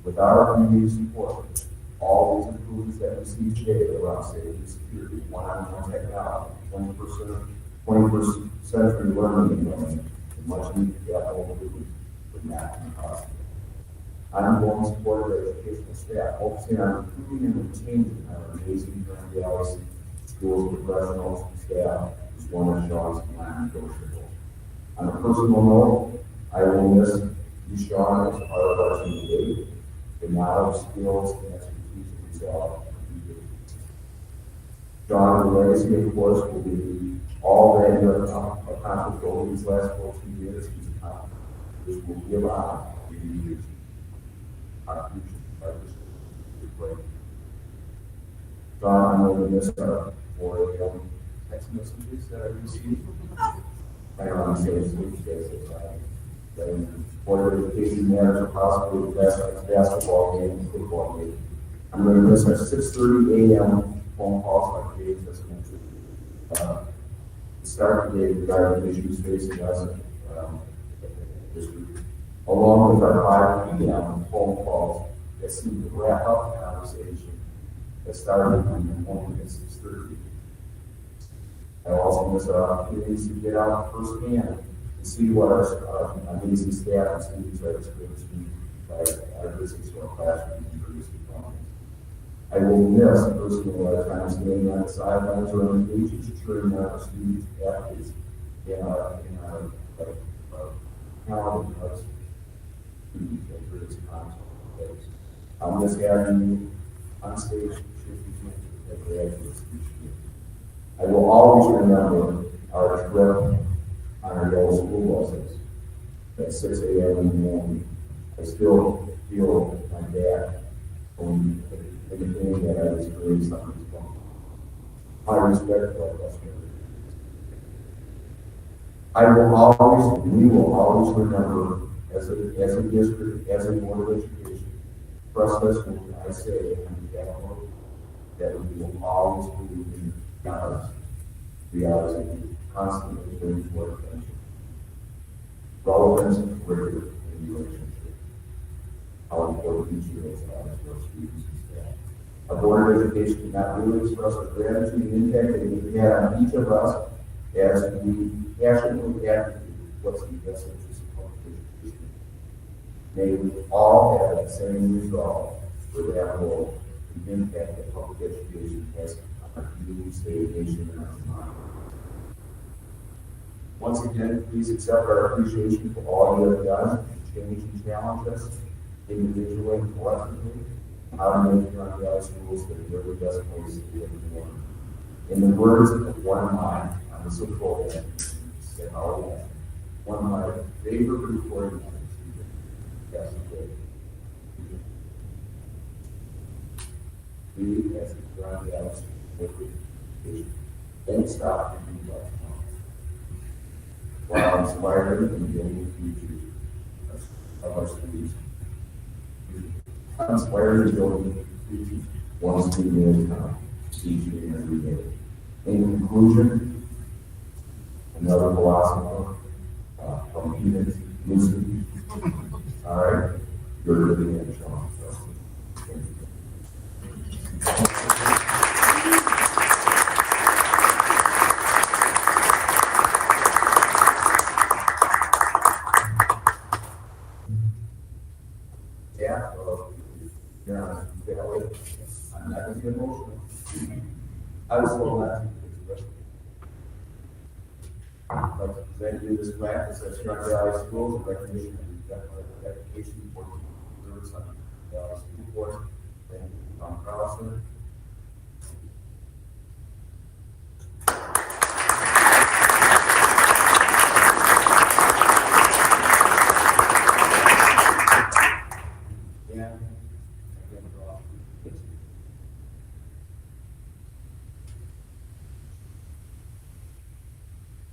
Without our community support, all these improvements that we see today around safety, security, one-on-one technology, 21st century learning environment, and much needed capital improvements would not be possible. Ongoing support of our educational staff, focusing on recruiting and retaining our amazing Grand Valley schools professionals and staff is one of Sean's non-negotiables. On a personal note, I will miss you, Sean, as part of our team today. The knowledge, skills, and expertise of yourself. John, the legacy, of course, will be all that you have accomplished over these last 14 years. This will give on in years. Our future, our district. John, I know you missed our 4 a.m. text messages that I received. I don't want to say it's week days, whether education matters or possibly basketball game and football game. I'm going to miss our 6:30 a.m. phone calls like Dave just mentioned. Start the day regarding issues facing us this week, along with our 5 p.m. phone calls that seem to wrap up the conversation that started in the morning at 6:30. I also miss our opportunities to get out firsthand and see what our amazing staff and students are experiencing by our visits to our classrooms and producing problems. I will miss personally our times getting on the sidelines or on the beaches, cheering on our students, athletes, in our talented arts students at various times. I'll miss having you on stage at graduate speech. I will always remember our trip on our yellow school buses at 6 a.m. in the morning. I still feel my dad when everything that I experienced on this phone. I respect for our bus drivers. I will always, we will always remember as a district, as a board of education, trust us when I say on behalf of that we will always believe in God's reality, constantly bring to our attention. Relevance, rigor, and relationship. How important each of those are to our students and staff. Our Board of Education cannot really express our gratitude and impact that we've had on each of us as we passionately advocate what's in the best interest of public education. May we all have the same resolve for that role and impact that public education has on our community, state, nation, and our mind. Once again, please accept our appreciation for all you have done to change and challenge us individually and collectively. How to make Huron Valley schools the very best place to live and learn. In the words of one of mine, on the so-called said how one of my favorite recording yes, we as the Huron Valley School don't stop and do that. While inspiring and building the future of our students. Inspiring and building the future one student at a time, each and every day. In conclusion, another philosopher from Eden, Lucy. All right, you're living in Sean. Thank you. Yeah, well, I'm not going to get emotional. I was told not to. I'd like to present you this plaque that says Huron Valley Schools, a recognition of dedication for service on the Valley School Board. Thank you, Tom Carlson.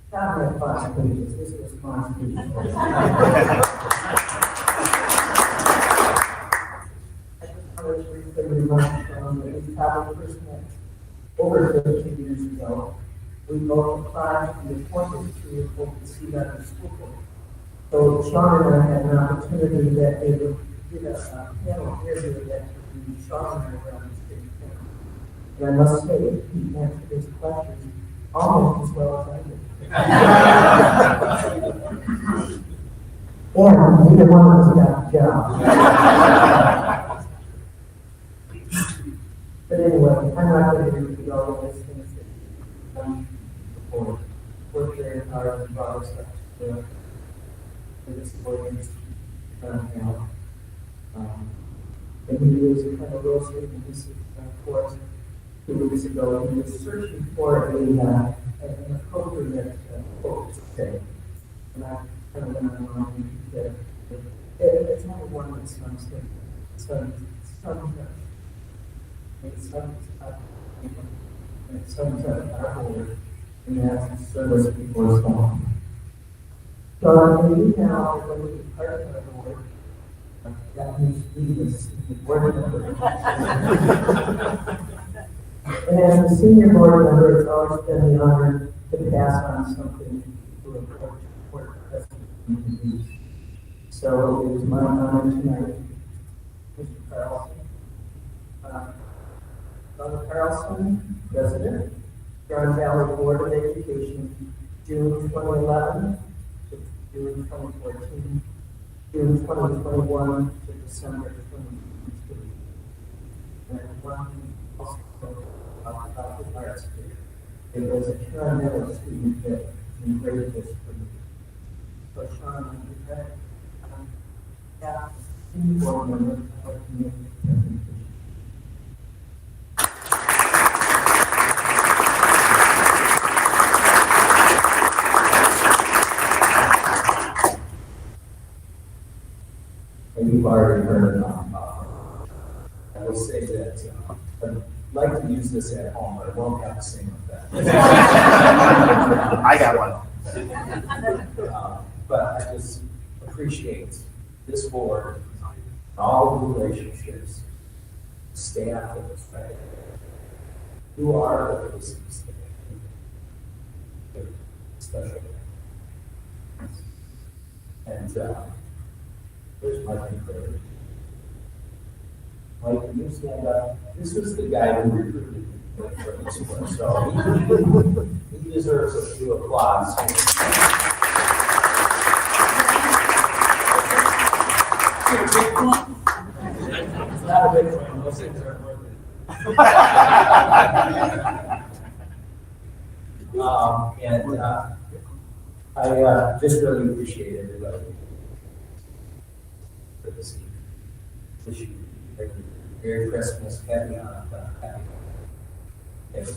Stop that 5 pages, this was my speech. I just wanted to read the remarks from the probably first met over 15 years ago. We both applied to be appointed to open seat on the school board. So Sean and I had an opportunity that they would did a panel interview that would be Sean and I around this big panel. And I must say, he answered his questions almost as well as I did. And neither one of us got the job. But anyway, I'm not going to repeat all of those things that before. Worked very hard and brought us up to this ordinance. And he was kind of roasted in his course 2 weeks ago. He was searching for an appropriate quote to say. And I kind of went on and said, it's not one that sounds good. It's sometimes our board, and that's service before song. So I'm going to now, when we part of our board, that means we is the board member. And as a senior board member, it's always been the honor to pass on something to a board president. So it is my honor tonight, Mr. Carlson. Dr. Carlson, President, Huron Valley Board of Education, June 2011 to June 2014, June 2021 to December 2022. And one also about the arts career. It was a Huron Valley student that engraved this for me. So Sean, yeah, senior board member, I'd like to make the presentation. And you've already heard enough about it. I will say that I'd like to use this at home, but it won't have the same effect. I got one. But I just appreciate this board, all the relationships, staff that was right. You are the faces today. Special. And there's Mike and Craig. Mike, can you stand up? This was the guy who recruited me for this one, so he deserves a few applause. It's not a big one, those things aren't worth it. I just really appreciate everybody for this evening. Wish you Merry Christmas, Happy Hanukkah, Happy. Thank you.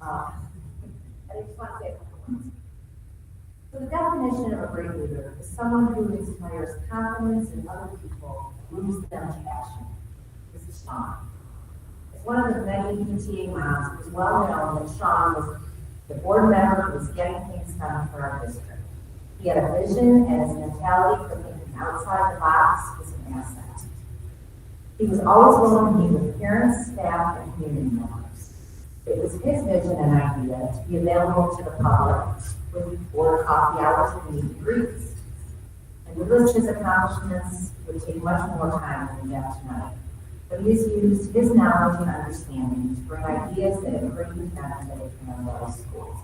I just want to say a couple words. So the definition of a great leader is someone who inspires confidence in other people, moves them to action. This is Sean. As one of the many PTA moms, it was well known that Sean was the board member who was getting things done for our district. He had a vision, and his mentality for thinking outside the box was an asset. He was always willing to meet with parents, staff, and community members. It was his vision and idea to be available to the public with board coffee hours and meet and greets. And to list his accomplishments would take much more time than we have tonight. But he has used his knowledge and understanding to bring ideas that have greatly benefited from our schools.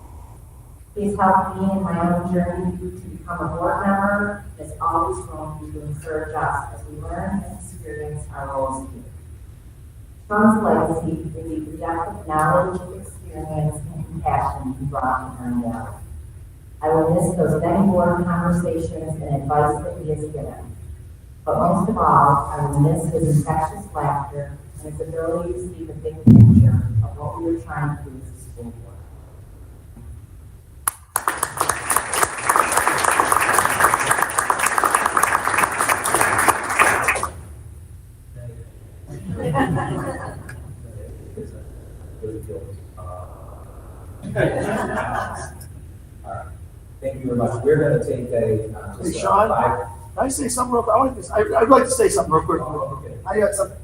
He has helped me in my own journey to become a board member, has always grown to encourage us as we learn and experience our roles here. Sean's legacy is the depth of knowledge, experience, and compassion he brought to Huron Valley. I will miss those many board conversations and advice that he has given. But most of all, I will miss his infectious laughter and his ability to see the big picture of what we were trying to do as a school board. All right. Thank you very much. We're going to take a. Hey, Sean, can I say something real quick? I'd like to say something real quick. Okay. I got something.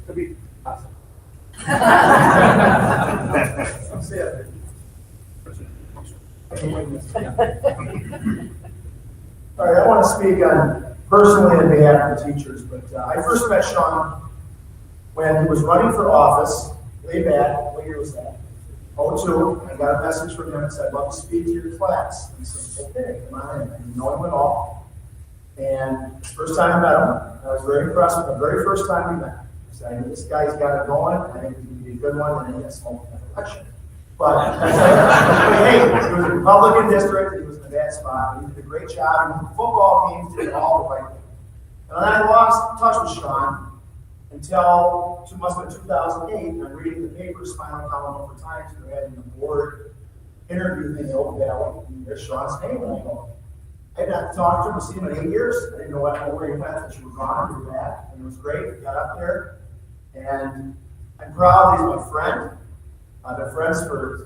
To be. All right, I want to speak on personally on behalf of the teachers, but I first met Sean when he was running for office, way back. What year was that? 02. I got a message from him and said, "I'd love to speak to your class." He said, "Okay, come on in." And know him at all. And first time I met him, I was very impressed with the very first time we met. I said, "I think this guy's got it going. I think he can be a good one, and he has home election." But hey, he was a Republican district. He was in a bad spot. He did a great job. And the football games did all the right thing. And then I lost touch with Sean until it must have been 2008. And I'm reading the papers, final column over Times. They're having the board interview in the Oak Valley. And there's Sean's name. And I go, I had not talked to him, seen him in 8 years. I didn't know where he went, that you were gone, you were back. And it was great. We got up there. And I'm proud that he's my friend. I've been friends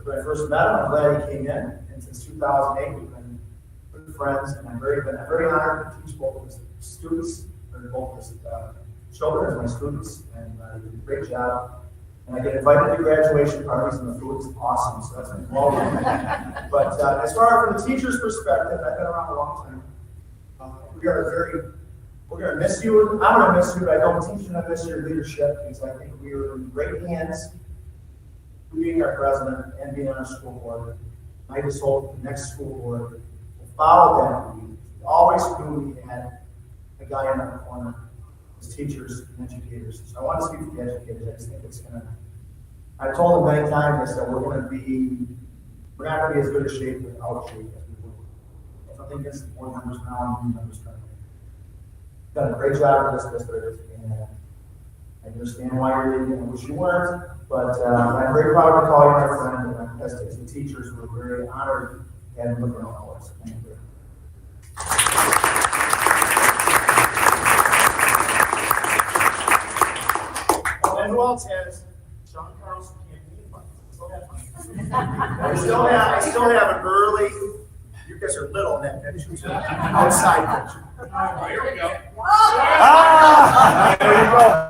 when I first met him. I'm glad he came in. And since 2008, we've been good friends. And I'm very honored to teach both of his students, or both his children as my students. And he did a great job. And I get invited to graduation parties, and the food is awesome. So that's been well done. But as far as from the teacher's perspective, I've been around a long time. We're going to miss you. I'm going to miss you, but I don't teach you. I miss your leadership because I think we were in great hands. Being our president and being on our school board, I just hope the next school board will follow that. We always knew we had a guy in our corner, as teachers and educators. So I want to speak to the educators. I just think it's going to. I've told them many times. I said we're not going to be as good a shape without shape as we were. I think it's the board members now and new members coming. Done a great job with this district, and I understand why you're leaving. I wish you weren't. But I'm very proud to call you my friend, and as the teachers, we're very honored and looking at all this. Thank you. Oh, and who else has Sean Carlson campaign funds? I still have an early. You guys are little in that picture too. Outside picture. Oh, here we go. There you go.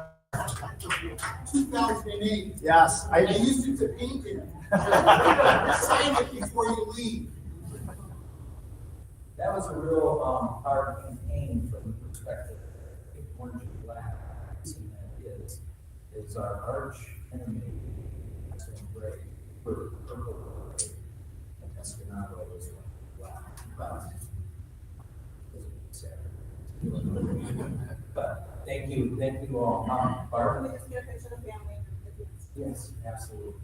2008. Yes, I used it to paint it. Sign it before you leave. That was a real hard campaign from the perspective of Orange and Black. And that is our arch enemy. That's been great. For purple and Escanado was black. But thank you all. Barbara? Let's get a picture of the family. Yes, absolutely.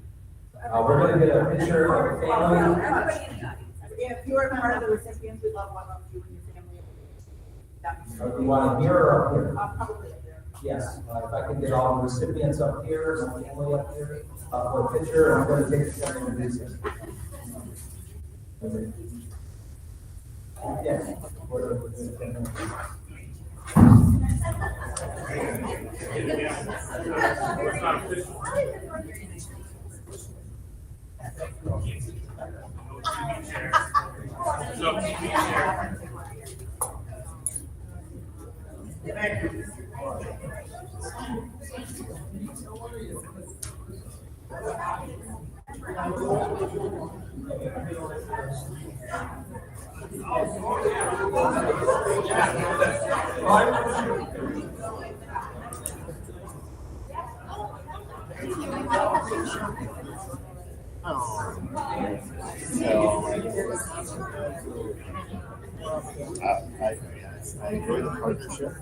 We're going to get a picture of the family. Everybody in the audience. If you are part of the recipients, we'd love one of you and your family. Or do you want it here or up here? Probably up there. Yes, if I can get all the recipients up here, my family up here, for a picture, I'm going to take a second to do this. Yes. Thank you. I enjoy the partnership.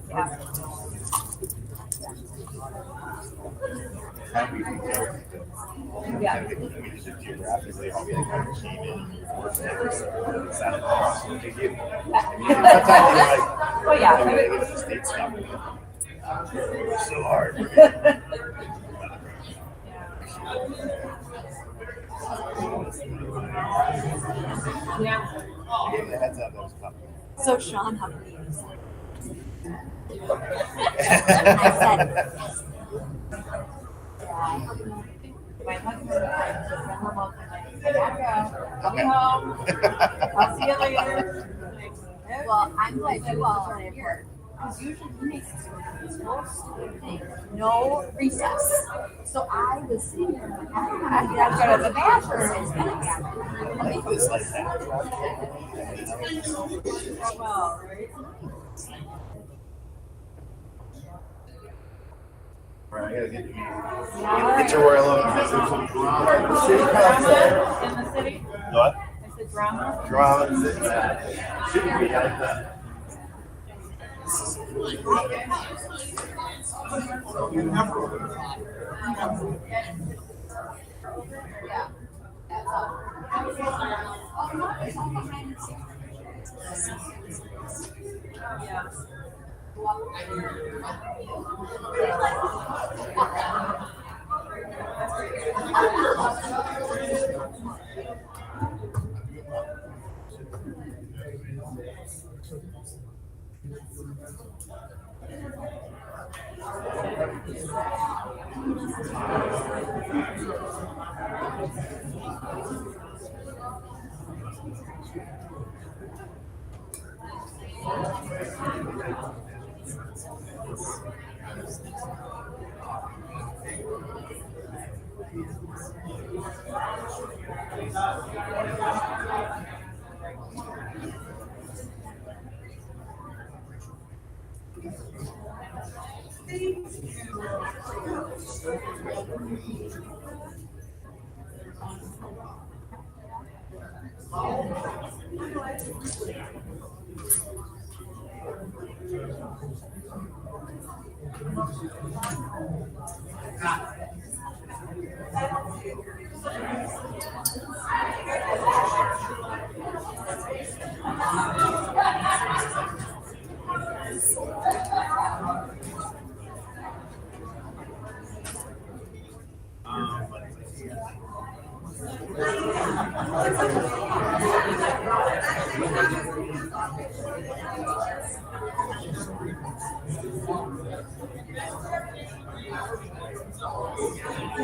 Geographically, I'll be like, I came in first ever, so it's not a big deal. Oh, yeah. It's the state stuff. It's so hard. Yeah. Give me the heads up, that was tough. So Sean, how many years? My husband, I just went home all the time. I'll be home. I'll see you later. Well, I'm glad you all are here. Because usually he makes no recess. So I was sitting there like, I gotta go to the bathroom. It's gonna happen. It's like that. Well, right? All right, I gotta get your Royal Oak. Drama in the city? What? I said drama. Drama in the city. Should be like that. Yeah. That's all.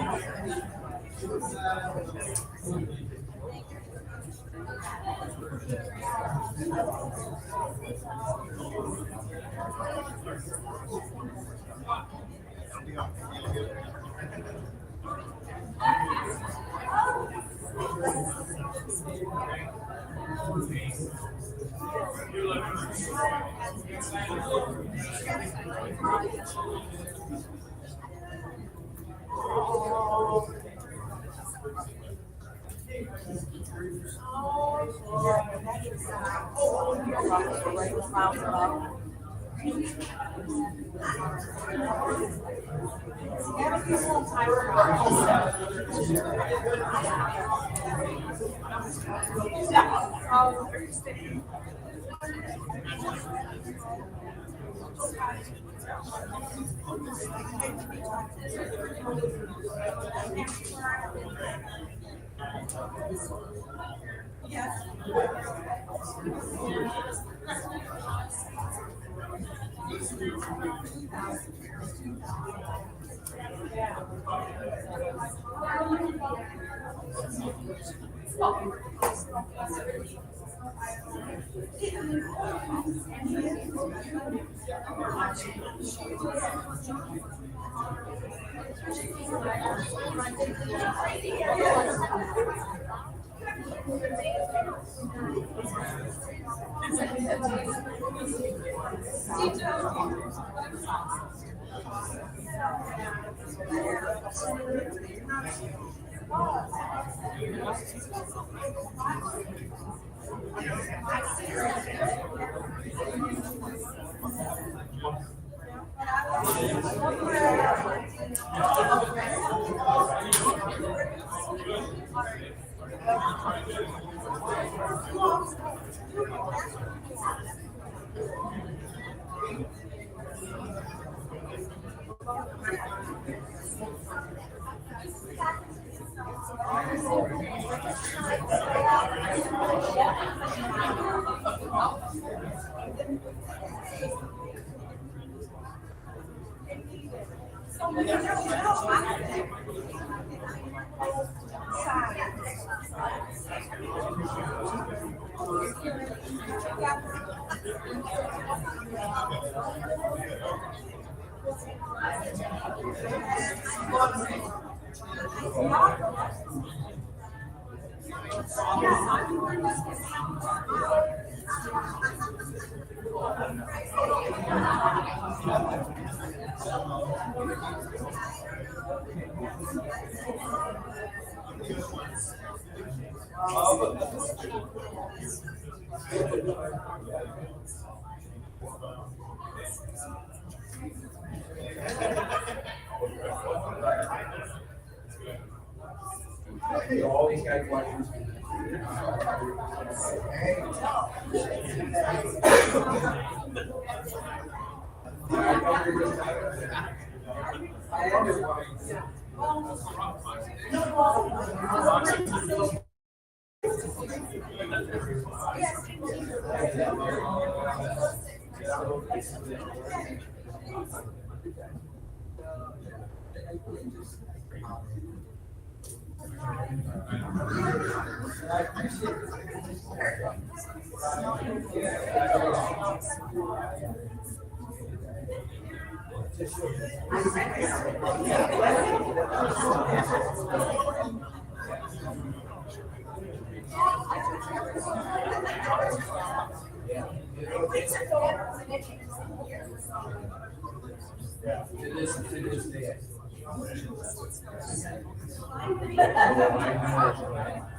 All these guys watching.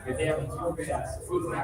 If they have food,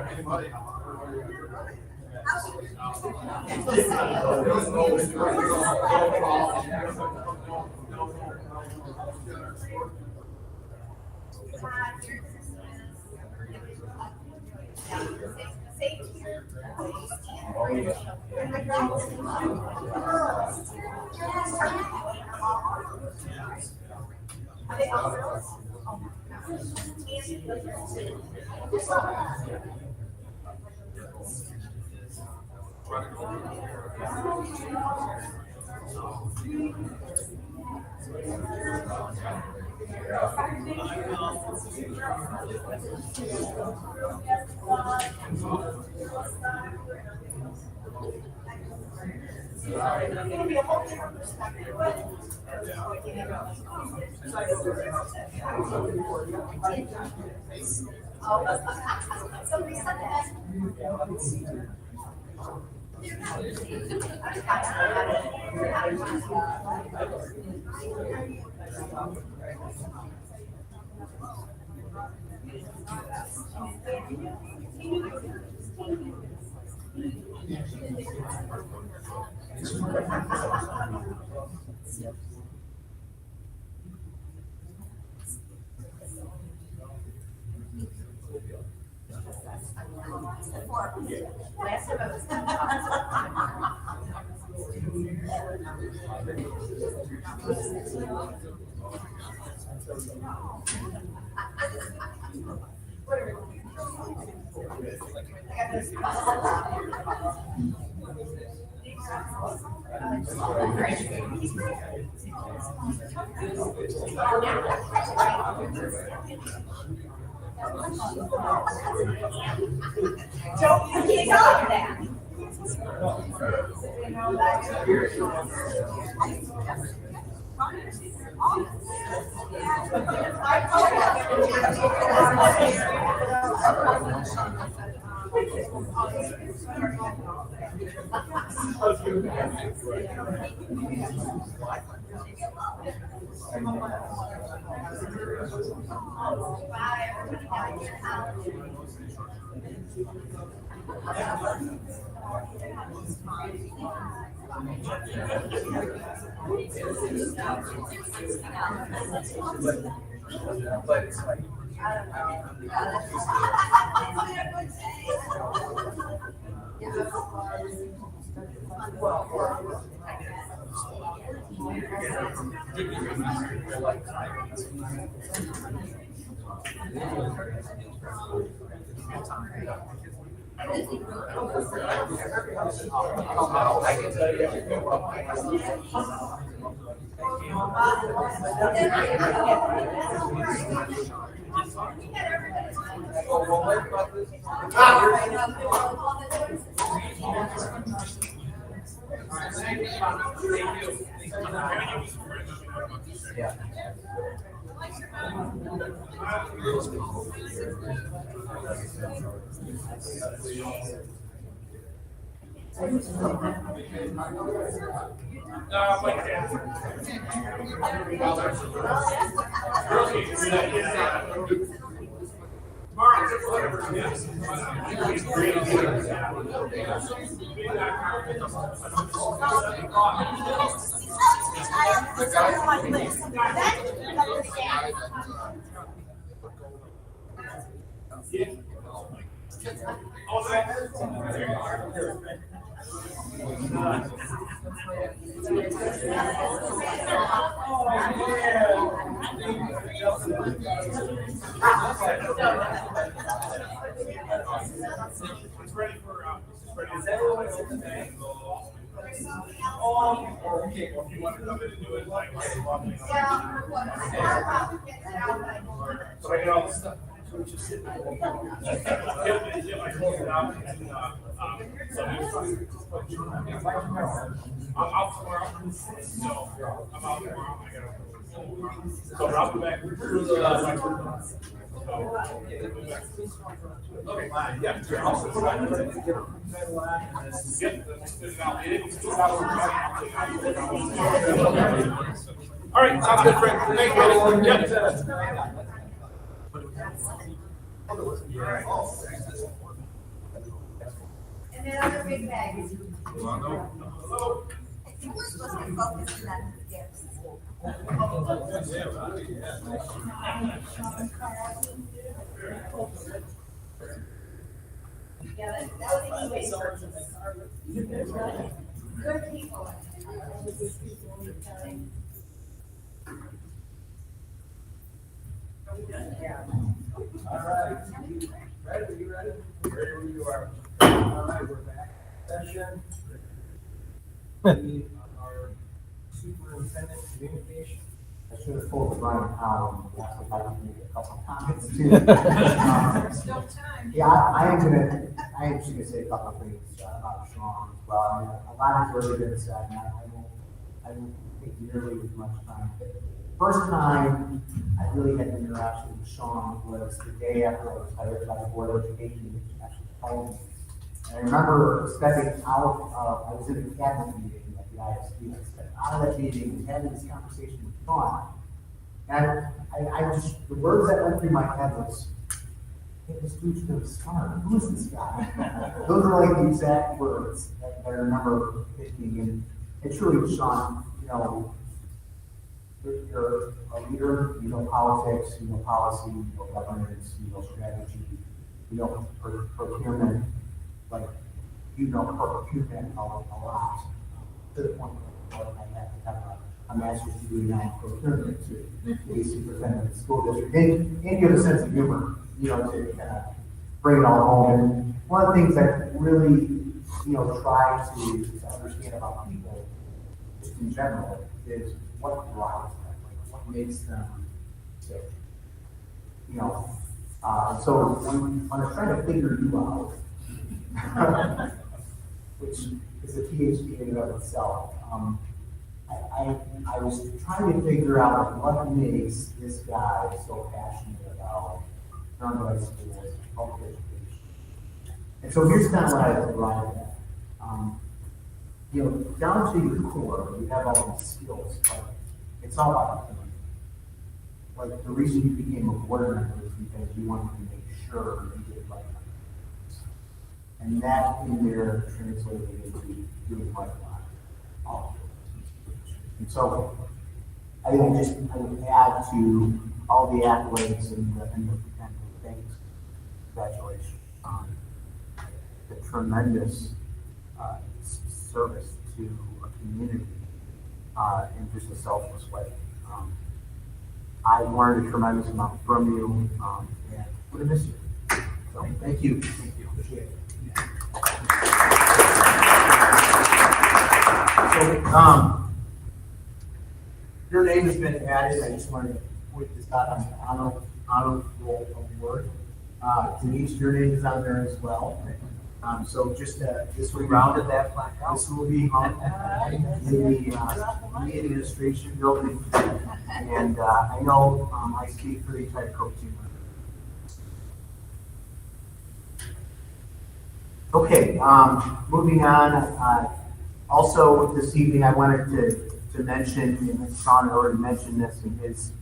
Yeah. Okay, well, if you want to come in and do it, like, so I get all this stuff. So we just sit. Yeah, I close it out and, so I'm out tomorrow. No, I'm out tomorrow. I gotta. So I'll be back. Okay, yeah. All right, sounds good, Frank. Thank you, everyone. Yep. And then other big bags. I think we're supposed to be focusing on the gifts. Yeah, that was easy. Good people. All right. Ready? You ready? Ready when you are. All right, we're back. Session. Our superintendent communication. I should have told Brian how, that's if I could make a couple of comments too. No time. Yeah, I am just gonna say a couple of things about Sean as well. I mean, a lot has really been said, and I won't take nearly as much time. But first time I really had an interaction with Sean was the day after I was hired by the Board of Education, which actually called me. And I remember stepping out of, I was in a cabinet meeting at the ISD, I stepped out of that meeting and having this conversation with Sean. And I just, the words that went through my head was, hey, this dude's really smart. Who is this guy? Those are like the exact words that I remember thinking. And it's truly, Sean, you know, you're a leader, you know politics, you know policy, you know governance, you know strategy, you know procurement, like, you know procurement a lot. To the point where I have to have a master's degree now in procurement to be superintendent of the school district. And give a sense of humor, you know, to kind of bring it all home. And one of the things that really, you know, try to understand about people, just in general, is what drives them, like what makes them tick. You know, so when I was trying to figure you out, which is a PhD in and of itself, I was trying to figure out what makes this guy so passionate about non-white schools, public education. And so here's kind of what I arrived at. You know, down to your core, you have all these skills, but it's all about them. Like, the reason you became a board member is because you wanted to make sure you did right. And that in there translated into doing right by all. And so I would add to all the accolades and the thanks, congratulations on the tremendous service to a community in just a selfless way. I learned a tremendous amount from you, and we're gonna miss you. So thank you. Thank you. Appreciate it. So, your name has been added. I just wanted to point this out on the honor roll award. Denise, your name is on there as well. So just, this will We be, rounded that plaque out. this will be hung in the administration building. And, I know, I speak for the entire coach team. Okay, moving on, also this evening, I wanted to mention, and Sean already mentioned this in his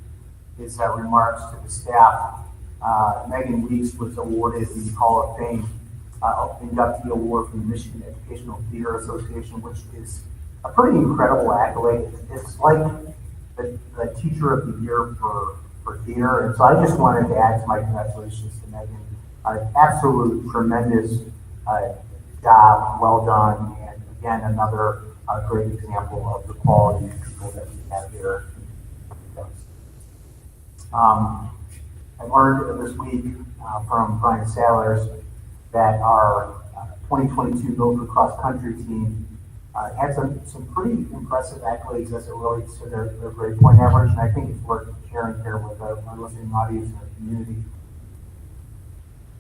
remarks to the staff. Megan Weeks was awarded the Hall of Fame inductee award from the Michigan Educational Theater Association, which is a pretty incredible accolade. It's like the Teacher of the Year for theater, and so I just wanted to add to my congratulations to Megan. Absolute tremendous job, well done, and again, another great example of the quality of people that we have here. I learned this week from Brian Salers that our 2022 Milford Cross Country team had some pretty impressive accolades as it relates to their grade point average, and I think it's worth sharing here with our listening audience and our community.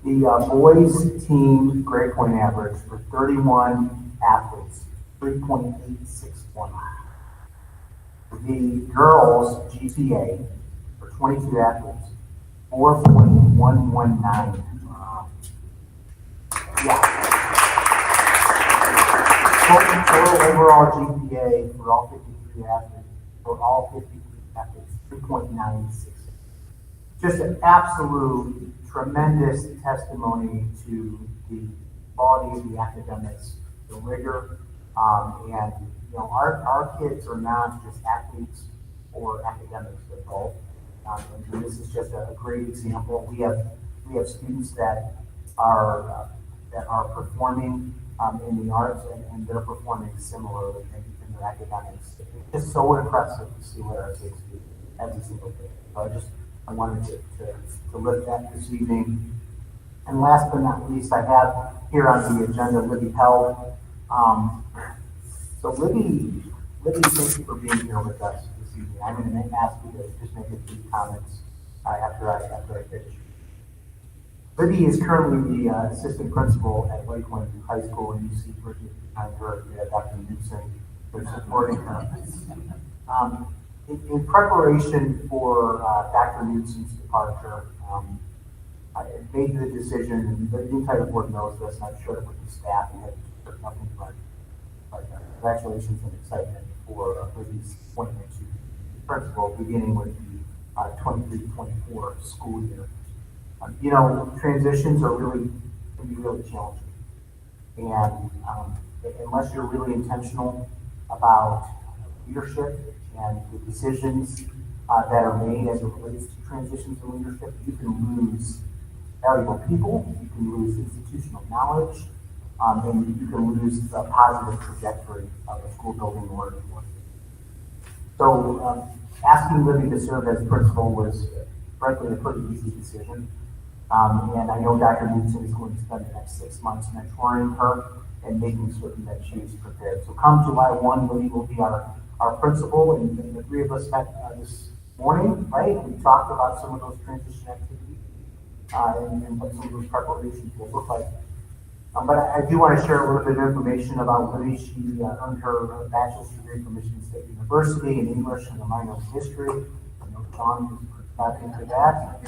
The boys team grade point average for 31 athletes, 3.861. The girls GPA for 22 athletes, 4.119. Yeah. Total overall GPA for all 53 athletes, 3.96. Just an absolute tremendous testimony to the quality of the academics, the rigor, and our kids are not just athletes or academics, they're both. And this is just a great example. We have students that are performing in the arts, and they're performing similarly in their academics. It's just so impressive to see what our kids do every single day. So I wanted to lift that this evening. And last but not least, I have here on the agenda Libby Held. So Libby, thank you for being here with us this evening. I'm going to ask you to just make a few comments after I finish. Libby is currently the assistant principal at Lakeland High School, and you see Bridget behind her, Dr. Newsom, for supporting her. In preparation for Dr. Newsom's departure, I made the decision, and the entire board knows this, and I'm sure with the staff, and had nothing but congratulations and excitement for Libby's appointment to principal, beginning with the 23-24 school year. Transitions can be really challenging. And unless you're really intentional about leadership and the decisions that are made as it relates to transitions in leadership, you can lose valuable people, you can lose institutional knowledge, and you can lose the positive trajectory of a school building or so asking Libby to serve as principal was frankly a pretty easy decision. And I know Dr. Newsom is going to spend the next 6 months mentoring her and making certain that she is prepared. So come July 1, Libby will be our principal, and the three of us met this morning, right? We talked about some of those transition activities and what some of those preparations will look like. But I do want to share a little bit of information about Libby. She earned her bachelor's degree from Michigan State University in English and a minor in history. I know Sean is back into that.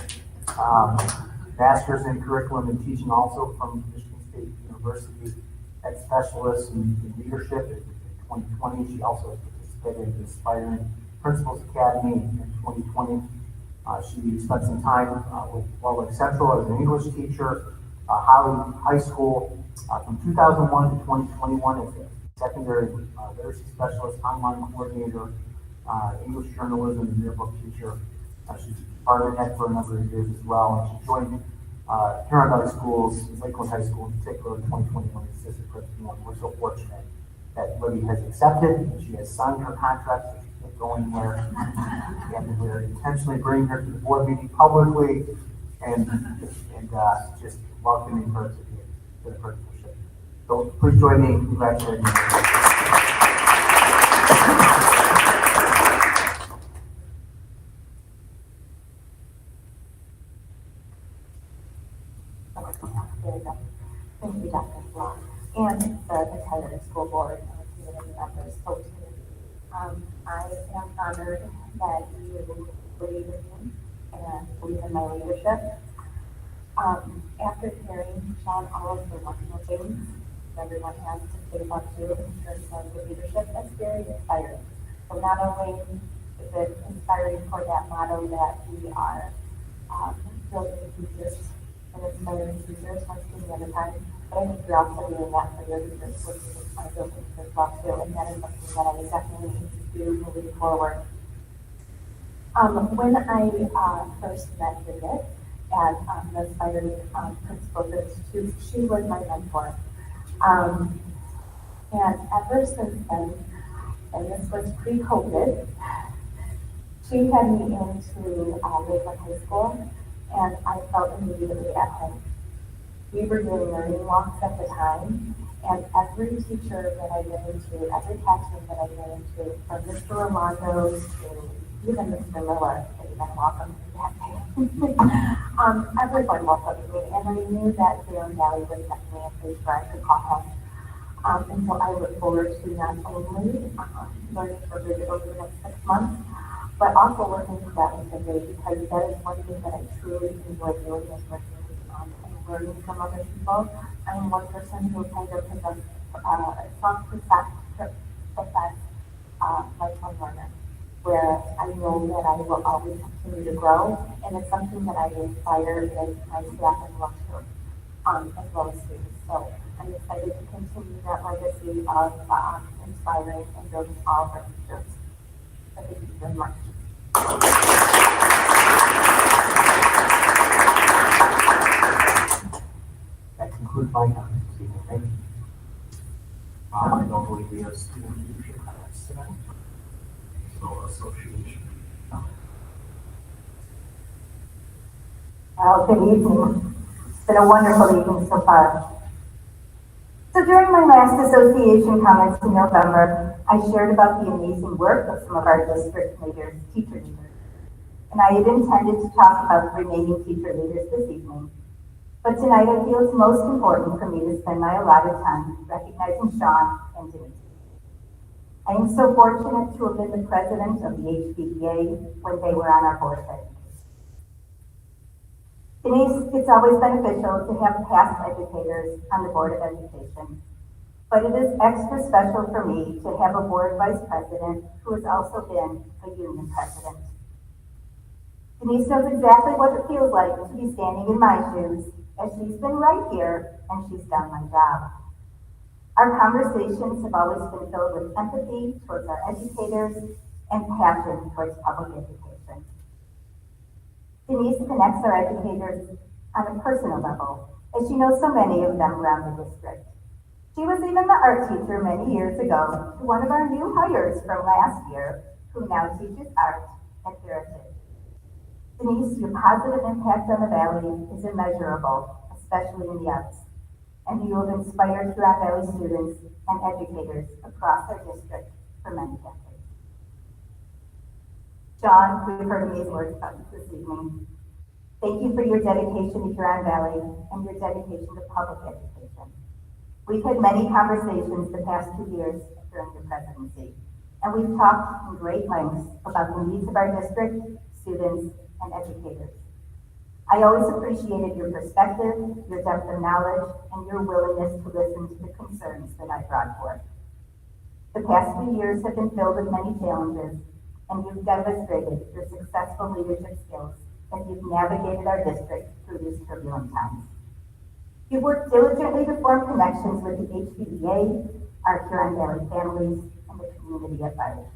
Master's in curriculum and teaching also from Michigan State University. As specialist in leadership in 2020. She also participated in the Inspiring Principals Academy in 2020. She spent some time with Lake Central as an English teacher, Howard High School from 2001 to 2021 as a secondary literacy specialist, online coordinator, English journalism, and yearbook teacher. She's part of that for a number of years as well, and she joined Huron High Schools, Lakeland High School in particular, in 2021 as assistant principal. And we're so fortunate that Libby has accepted, and she has signed her contract, so she can't go anywhere. And we're intentionally bringing her to the board meeting publicly and just welcoming her to the principalship. So please join me in congratulating her. and the entire school board and community members. So I am honored that you believe in me and believe in my leadership. After hearing Sean all of the wonderful things everyone has to say about you in terms of the leadership, that's very inspiring. So not only is it inspiring for that motto that we are building teachers and inspiring teachers once in the other time, but I think you're also doing that for your leaders, which is my building as well too, and that is something that I definitely need to do moving forward. When I first met Bridget at the Inspiring Principal Institute, she was my mentor. And ever since then, and this was pre-COVID, she had me into Lakeland High School, and I felt immediately at home. We were doing learning walks at the time, and every teacher that I went into, every classroom that I went into, from Mr. Rolando's to even Mr. Miller, and even welcome to that day. Everyone welcomed me, and I knew that Huron Valley was definitely a place where I could call home. And so I look forward to not only learning for Bridget over the next 6 months, but also working for that with because that is one thing that I truly enjoy doing is working and learning from other people. I'm one person who kind of possesses self-professed lifelong learner, where I know that I will always continue to grow, and it's something that I inspire with my staff and work to, as well as students. So I'm excited to continue that legacy of inspiring and building all of our teachers. So thank you very much. That concludes my comments this evening. Thank you. I don't believe we have student leadership comments tonight. So association. Well, good evening. It's been a wonderful evening so far. So during my last association comments in November, I shared about the amazing work of some of our district leaders, teacher leaders. And I had intended to talk about the remaining teacher leaders this evening. But tonight I feel it's most important for me to spend my allotted time recognizing Sean and Denise. I am so fortunate to have been the president of the HPEA when they were on our board of education. Denise, it's always beneficial to have past educators on the Board of Education, but it is extra special for me to have a board vice president who has also been a union president. Denise knows exactly what it feels like to be standing in my shoes, as she's been right here and she's done my job. Our conversations have always been filled with empathy towards our educators and passion towards public education. Denise connects our educators on a personal level, as she knows so many of them around the district. She was even the art teacher many years ago to one of our new hires from last year, who now teaches art at Heritage. Denise, your positive impact on the Valley is immeasurable, especially in the arts, and you have inspired Huron Valley students and educators across our district for many decades. Sean, we've heard amazing words about you this evening. Thank you for your dedication to Huron Valley and your dedication to public education. We've had many conversations the past 2 years during your presidency, and we've talked in great lengths about the needs of our district, students, and educators. I always appreciated your perspective, your depth of knowledge, and your willingness to listen to the concerns that I brought forth. The past few years have been filled with many challenges, and you've demonstrated your successful leadership skills as you've navigated our district through these turbulent times. You've worked diligently to form connections with the HPEA, our Huron Valley families, and the community at large.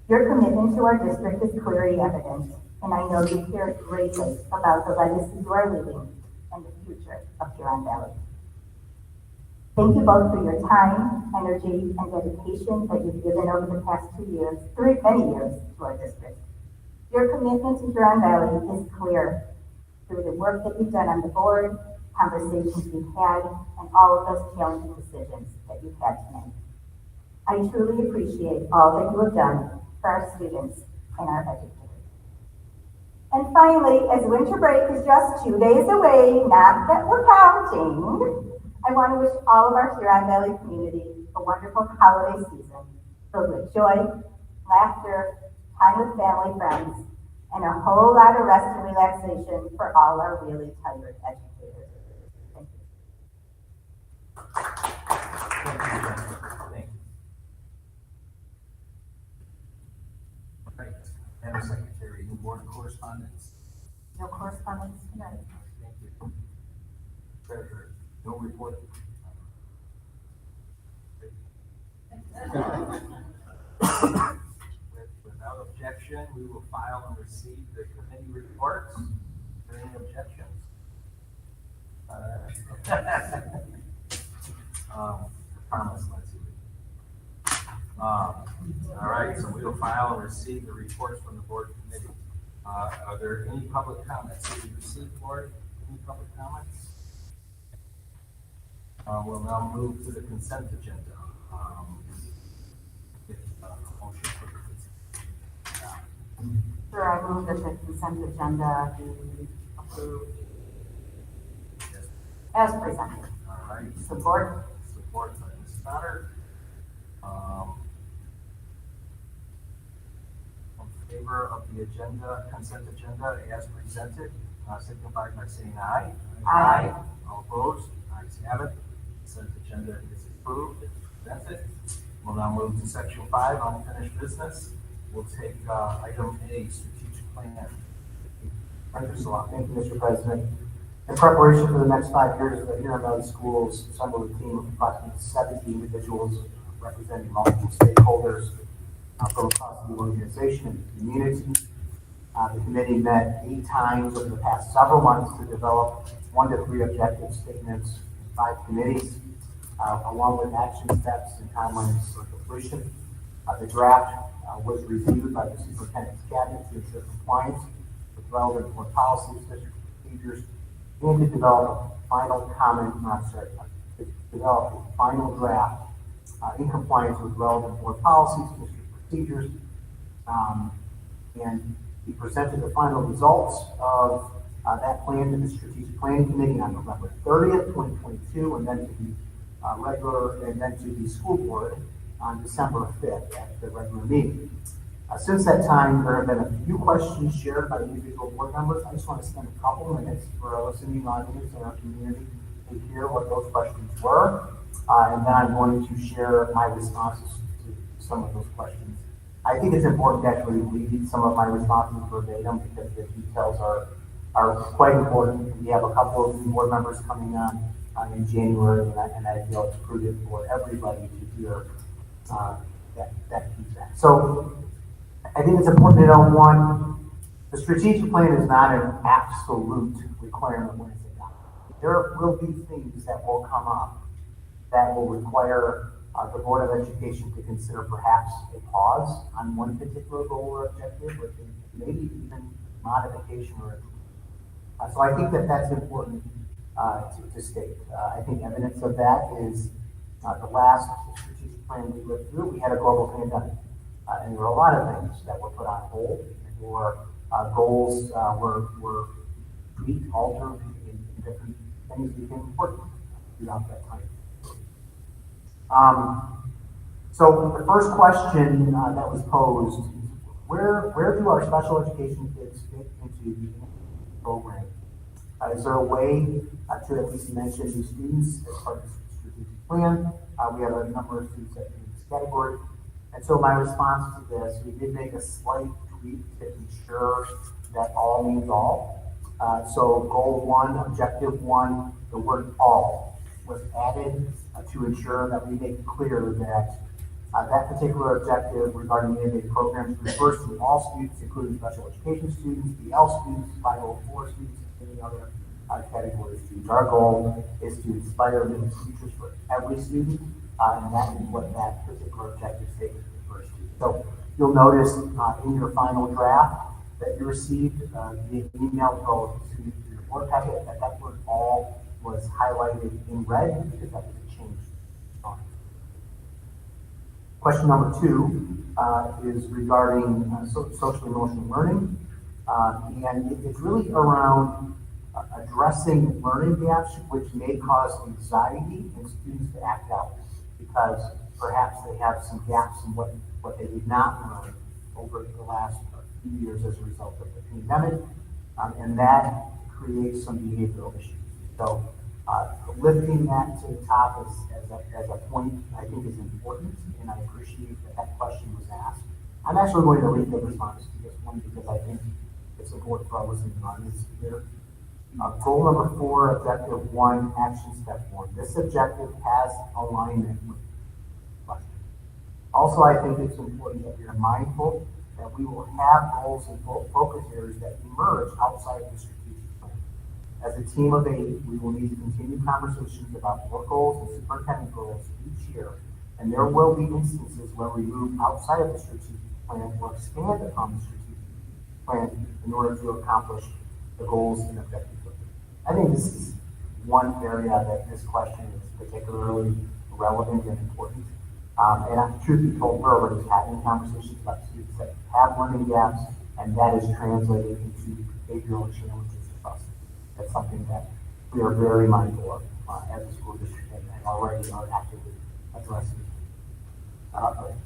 Your commitment to our district is clearly evident, and I know you care greatly about the legacy you are leaving and the future of Huron Valley. Thank you both for your time, energy, and dedication that you've given over the past 2 years, many years, to our district. Your commitment to Huron Valley is clear through the work that you've done on the board, conversations you've had, and all of those challenging decisions that you've had to make. I truly appreciate all that you have done for our students and our educators. And finally, as winter break is just 2 days away, not that we're counting, I want to wish all of our Huron Valley community a wonderful holiday season filled with joy, laughter, time with family, friends, and a whole lot of rest and relaxation for all our really tired educators. Thank you. Thank you. All right, Madam Secretary, any board correspondence? No correspondence tonight. Thank you. Treasurer, no report. Without objection, we will file and receive the committee reports. Are there any objections? Promise, let's see. All right, so we will file and receive the reports from the board committee. Are there any public comments? Have you received, board? Any public comments? We'll now move to the consent agenda. Motion for the consent agenda. Sure, I move that the consent agenda be approved as presented. All right. Support. Support by Ms. Stoddard. In favor of the agenda, consent agenda as presented, signify by saying aye. Aye. All opposed? Ayes have it. Consent agenda is approved as presented. We'll now move to section 5, unfinished business. We'll take item A, strategic plan. Thank you, Mr. President. In preparation for the next 5 years, the Huron Valley Schools assembled a team of approximately 70 individuals representing multiple stakeholders from across the organization and the community. The committee met 8 times over the past several months to develop 1 to 3 objective statements in 5 committees, along with action steps and timelines for completion. The draft was reviewed by the superintendent's cabinet to ensure compliance with relevant board policies, district procedures, and to develop a final draft in compliance with relevant board policies, district procedures, and he presented the final results of that plan to the Strategic Planning Committee on November 30th, 2022, and then to the to the school board on December 5th at the regular meeting. Since that time, there have been a few questions shared by individual board members. I just want to spend a couple minutes for our listening audience and our community to hear what those questions were, and then I'm going to share my responses to some of those questions. I think it's important to actually read some of my responses verbatim because the details are quite important. We have a couple of new board members coming on in January, and I feel it's prudent for everybody to hear that feedback. So I think it's important to know, one, the strategic plan is not an absolute requirement when it's adopted. There will be things that will come up that will require the Board of Education to consider perhaps a pause on one particular goal or objective, or maybe even modification or so I think that that's important to state. I think evidence of that is the last strategic plan we lived through. We had a global pandemic, and there were a lot of things that were put on hold, or goals were tweaked, altered, and different things became important throughout that time. So the first question that was posed, where do our special education kids fit into the program? Is there a way to at least mention these students as part of the strategic plan? We have a number of students that fit in this category. And so my response to this, we did make a slight tweak to ensure that all means all. So goal 1, objective 1, the word all was added to ensure that we make clear that that particular objective regarding the innovative programs refers to all students, including special education students, BL students, 504 students, and any other category of students. Our goal is to inspire and make futures for every student, and that is what that particular objective statement refers to. So you'll notice in your final draft that you received the email to your board packet that word all was highlighted in red because that was a change. Question number 2 is regarding social emotional learning, and it's really around addressing learning gaps which may cause anxiety in students to act out because perhaps they have some gaps in what they did not learn over the last few years as a result of the pandemic, and that creates some behavioral issues. So lifting that to the top as a point I think is important, and I appreciate that question was asked. I'm actually going to read the response to this one because I think it's important for our listening audience here. Goal number 4, objective 1, action step 1. This objective has alignment with the question. Also, I think it's important that we are mindful that we will have goals and focus areas that emerge outside of the strategic plan. As a team of 8, we will need to continue conversations about work goals and superintendent goals each year, and there will be instances where we move outside of the strategic plan or expand upon the strategic plan in order to accomplish the goals and objectives. I think this is one area that this question is particularly relevant and important. And truth be told, we're already having conversations about students that have learning gaps, and that is translating into behavioral challenges for us. That's something that we are very mindful of as a school district and already are actively addressing.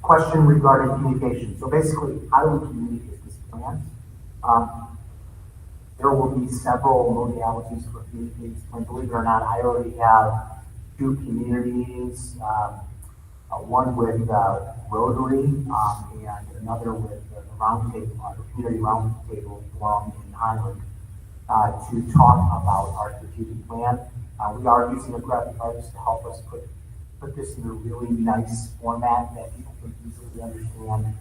Question regarding communication. So basically, how do we communicate this plan? There will be several modalities for communicating this plan. Believe it or not, I already have 2 community meetings, one with Rotary and another with the roundtable, the community roundtable forum in Highland to talk about our strategic plan. We are using a graphic artist to help us put this in a really nice format that people can easily understand.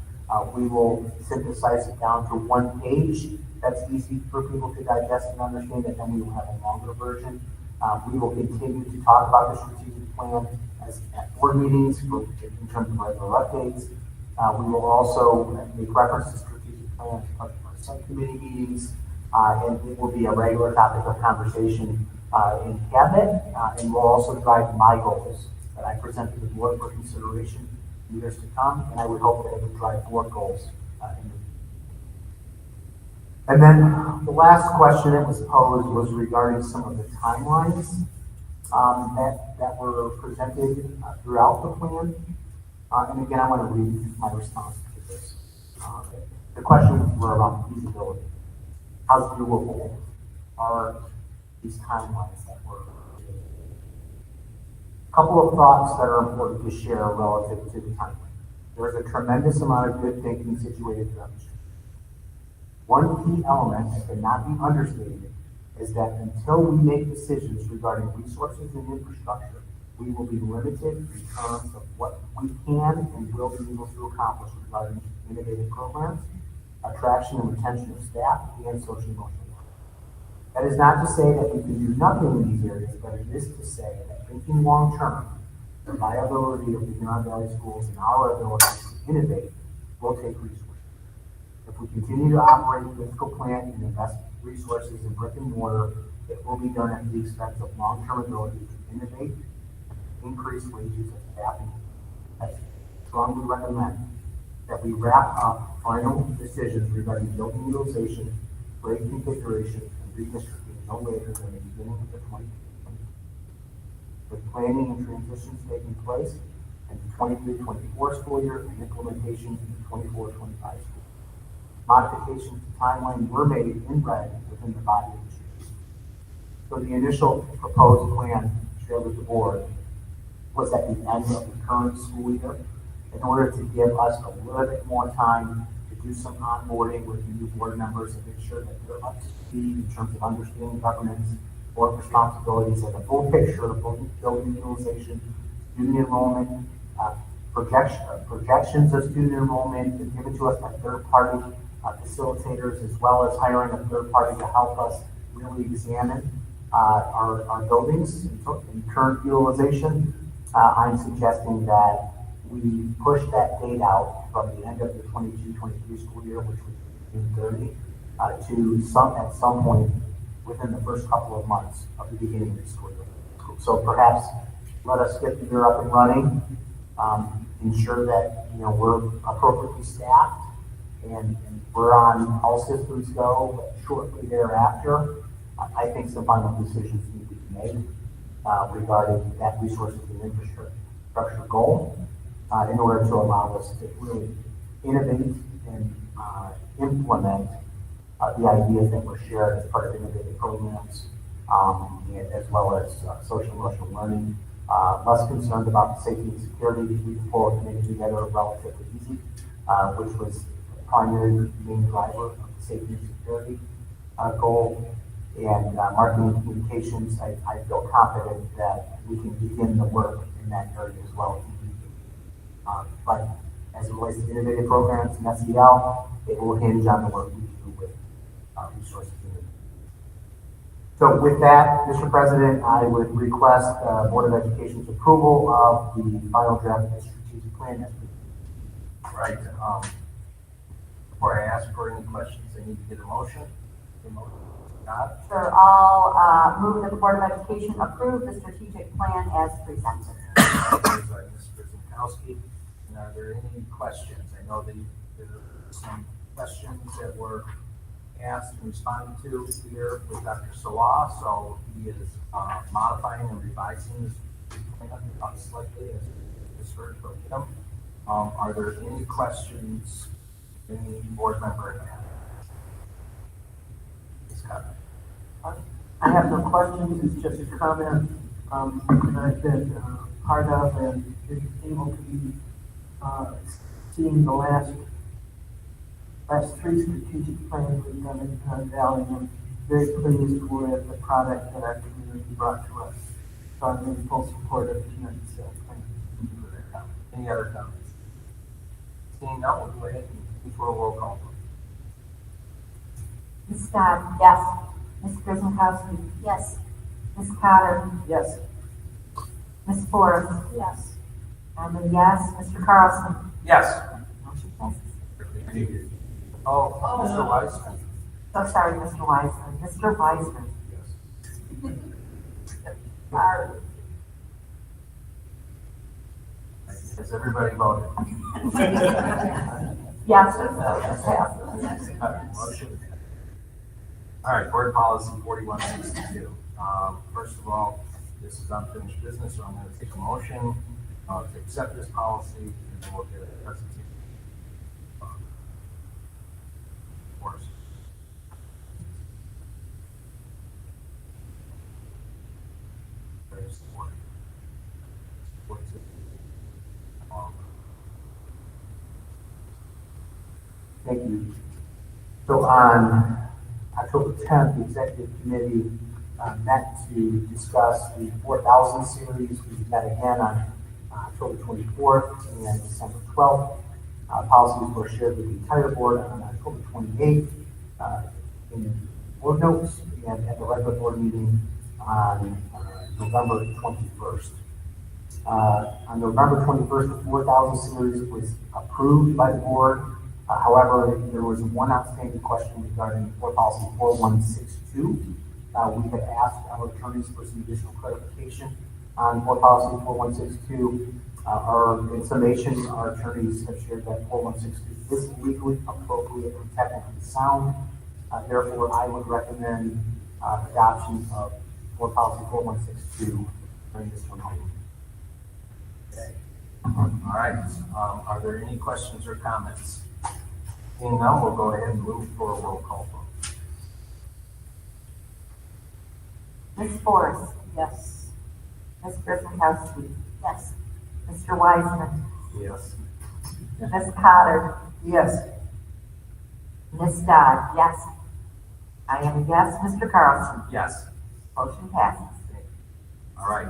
We will synthesize it down to 1 page. That's easy for people to digest and understand, and then we will have a longer version. We will continue to talk about the strategic plan at board meetings in terms of regular updates. We will also make reference to strategic plan as part of our subcommittee meetings, and it will be a regular topic of conversation in cabinet, and will also drive my goals that I present to the board for consideration in years to come, and I would hope that it would drive board goals in the And then the last question that was posed was regarding some of the timelines that were presented throughout the plan. And again, I want to read my response to this. The questions were around feasibility. How doable are these timelines that were given? A couple of thoughts that are important to share relative to the timeline. There is a tremendous amount of good thinking situated throughout the district. One key element that cannot be understated is that until we make decisions regarding resources and infrastructure, we will be limited in terms of what we can and will be able to accomplish regarding innovative programs, attraction and retention of staff, and social emotional learning. That is not to say that we can do nothing in these areas, but it is to say that thinking long term, the viability of the Huron Valley schools and our ability to innovate will take resources. If we continue to operate a physical plant and invest resources in brick and mortar, it will be done at the expense of long-term ability to innovate, increase wages of staffing. I strongly recommend that we wrap up final decisions regarding building utilization, grade configuration, and redistricting no later than the beginning of the 2020. With planning and transitions taking place in the 23-24 school year and implementation in the 24-25 school year. Modifications to timeline were made in red within the body of the strategy. So the initial proposed plan shared with the board was at the end of the current school year in order to give us a little bit more time to do some onboarding with the new board members and make sure that they're up to speed in terms of understanding governance, board responsibilities, and a full picture of building utilization, student enrollment, projections of student enrollment given to us by third-party facilitators, as well as hiring a third party to help us really examine our buildings and current utilization. I'm suggesting that we push that date out from the end of the 22-23 school year, which was June 30, at some point within the first couple of months of the beginning of the school year. So perhaps let us get the year up and running, ensure that we're appropriately staffed, and we're on all systems go shortly thereafter. I think some final decisions need to be made regarding that resources and infrastructure goal in order to allow us to really innovate and implement the ideas that were shared as part of innovative programs, and as well as social emotional learning. Less concerned about the safety and security. We pulled it together relatively easy, which was the primary main driver of the safety and security goal. And marketing and communications, I feel confident that we can begin the work in that area as well. But as it relates to innovative programs and SEL, it will hinge on the work we do with resources. So with that, Mr. President, I would request Board of Education's approval of the final draft of the strategic plan. Right, before I ask for any questions, I need to get a motion. Scott? Sure, I'll move that the Board of Education approve the strategic plan as presented. By Mr. Zinkowski. And are there any questions? I know that there are some questions that were asked and responded to here with Dr. Salah, so he is modifying and revising this plan slightly as heard from him. Are there any questions any board member has? Scott? I have no questions, it's just a comment, that I've been, part of and been able to be, seeing the last three strategic plans we've done in Huron Valley. I'm very pleased with the product that our community brought to us. So I'm in full support of tonight's plan. Any other comments? Seeing none, we'll go ahead and for a roll call. Ms. Scott? Yes. Ms. Griswold? Yes. Ms. Cotter? Yes. Ms. Forrest? Yes. I'm a yes. Mr. Carlson? Yes. Motion passes. Oh, Mr. Weiss? So sorry, Mr. Wiseman. Mr. Wiseman. Sorry. Has everybody voted? Yes. Motion. All right, board policy 4162. First of all, this is unfinished business, so I'm going to take a motion to accept this policy, and then we'll get a presentation. Of course. There's support. Support to- Thank you. So on October 10th, the executive committee met to discuss the 4000 series. We met again on October 24th and December 12th. Policies were shared with the entire board on October 28th in board notes and at the regular board meeting on November 21st. On November 21st, the 4000 series was approved by the board. However, there was one outstanding question regarding board policy 4162. We had asked our attorneys for some additional clarification on board policy 4162. In summation, our attorneys have shared that 4162 is legally appropriate and technically sound. Therefore, I would recommend adoption of board policy 4162 during this one. Okay. All right. Are there any questions or comments? Seeing none, we'll go ahead and move for a roll call vote. Ms. Forrest? Yes. Ms. Griswold? Yes. Mr. Wiseman? Yes. Ms. Cotter? Yes. Ms. Dodd? Yes. I am a yes. Mr. Carlson? Yes. Motion passes. All right.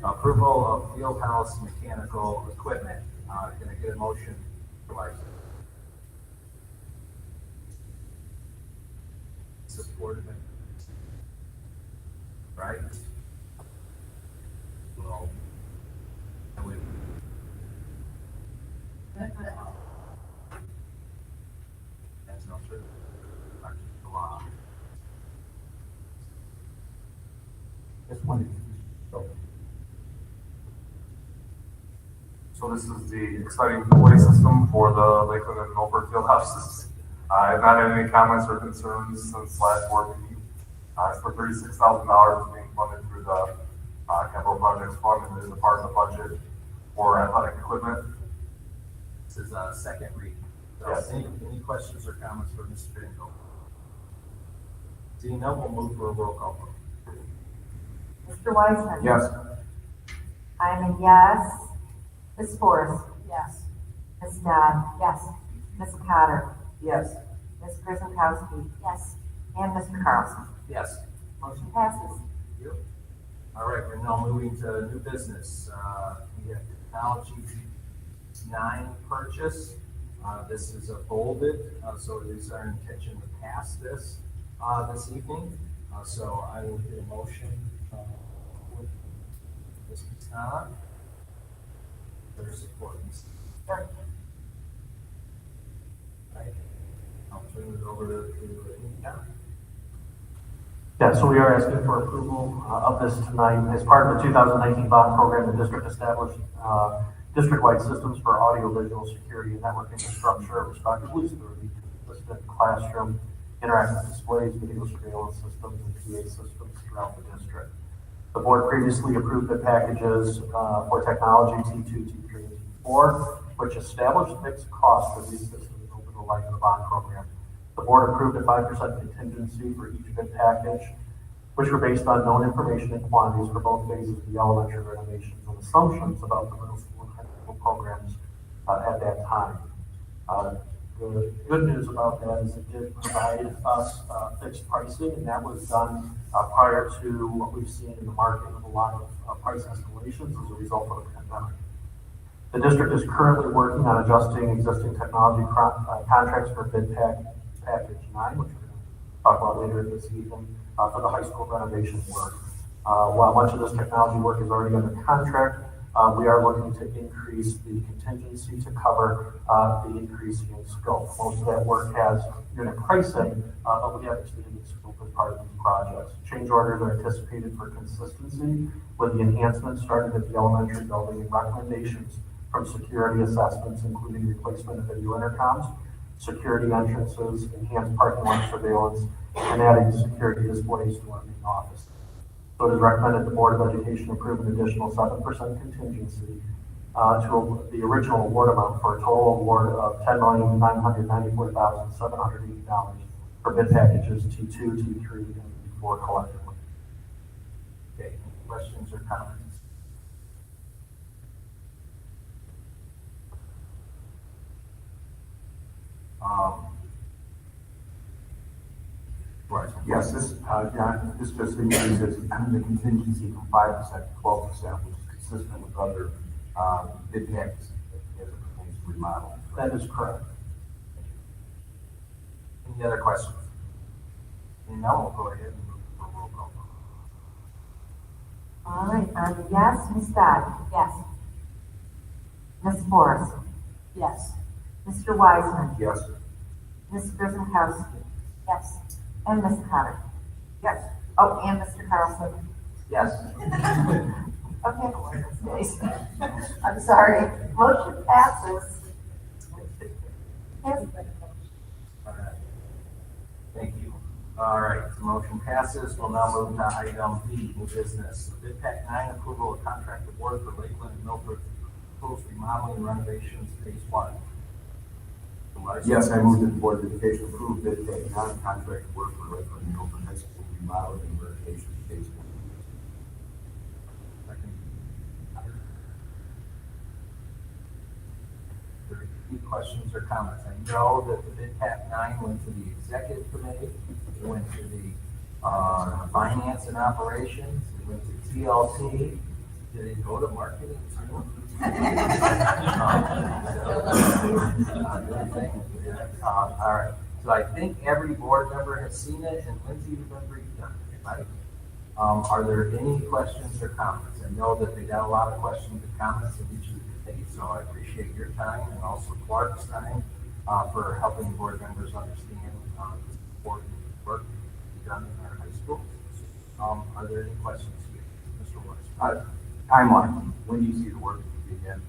Now, approval of field house mechanical equipment. Can I get a motion for license? Supported it. Right? Well, I would. That's not true. Dr. Salah. This one is. So this is the exciting delay system for the Lakeland and Milford field houses. I've not had any comments or concerns since last board meeting. It's for $36,000 being funded through the capital projects fund, and it is a part of the budget for athletic equipment. This is a second reading. So Yes. any questions or comments for Mr. Bingo? Seeing none, we'll move for a roll call vote. Mr. Weissman? Yes. I'm a yes. Ms. Forrest? Yes. Ms. Dodd? Yes. Ms. Cotter? Yes. Ms. Grzekowski? Yes. And Mr. Carlson? Yes. Motion passes. Thank you. All right, we're now moving to new business. We have technology 9 purchase. This is a bolded, so it is our intention to pass this this evening. So I will get a motion with Ms. Pistana. There's support. Sure. Right. I'll turn it over to Nika. Yeah, so we are asking for approval of this tonight as part of the 2019 bond program. The district established district-wide systems for audio-visual security and network infrastructure, respectively, so there would be listed classroom, interactive displays, video surveillance systems, and PA systems throughout the district. The board previously approved the packages for technology T2, T3, and T4, which established fixed costs for these systems over the life of the bond program. The board approved a 5% contingency for each bid package, which were based on known information and quantities for both phases of the elementary renovations and assumptions about the middle school and high school programs at that time. The good news about that is it did provide us fixed pricing, and that was done prior to what we've seen in the market with a lot of price escalations as a result of the pandemic. The district is currently working on adjusting existing technology contracts for bid package 9, which we're going to talk about later this evening, for the high school renovation work. While much of this technology work is already under contract, we are looking to increase the contingency to cover the increase in scope. Most of that work has unit pricing, but we have expanded scope as part of these projects. Change orders are anticipated for consistency with the enhancements started at the elementary building and recommendations from security assessments, including replacement of video intercoms, security entrances, enhanced parking lot surveillance, and adding security displays to our main office. So it is recommended the Board of Education approve an additional 7% contingency to the original award amount for a total award of $10,994,780 for bid packages T2, T3, and T4 collectively. Okay, any questions or comments? Right. Yes, this, John, this just increases the contingency from 5% to 12%, which is consistent with other bid packages as it pertains to remodel. That is correct. Any other questions? And now we'll go ahead and move for roll call. All right, I'm a yes. Ms. Dodd? Yes. Ms. Forrest? Yes. Mr. Weissman? Yes. Ms. Grzekowski? Yes. And Ms. Cotter? Yes. Oh, and Mr. Carlson? Yes. Okay, I'm sorry. Motion passes. Yes. All right. Thank you. All right, the motion passes. We'll now move to item B, new business. Bid pack 9, approval of contract award for Lakeland and Milford schools remodeling and renovations, phase 1. Yes, I move that the Board of Education approve bid pack 9 contract work for Lakeland and Milford High School remodeling and renovation phase 1. Second. Are there any questions or comments? I know that the bid pack 9 went to the executive committee, it went to the finance and operations, it went to TLT. Did it go to marketing too? All right, so I think every board member has seen it, and Lindsay, you've been briefed on it, right? Are there any questions or comments? I know that they got a lot of questions and comments in each of the committees, so I appreciate your time and also Clark's time for helping board members understand this important work to be done in our high schools. Are there any questions here, Mr. West? Timeline, when do you see the work begin?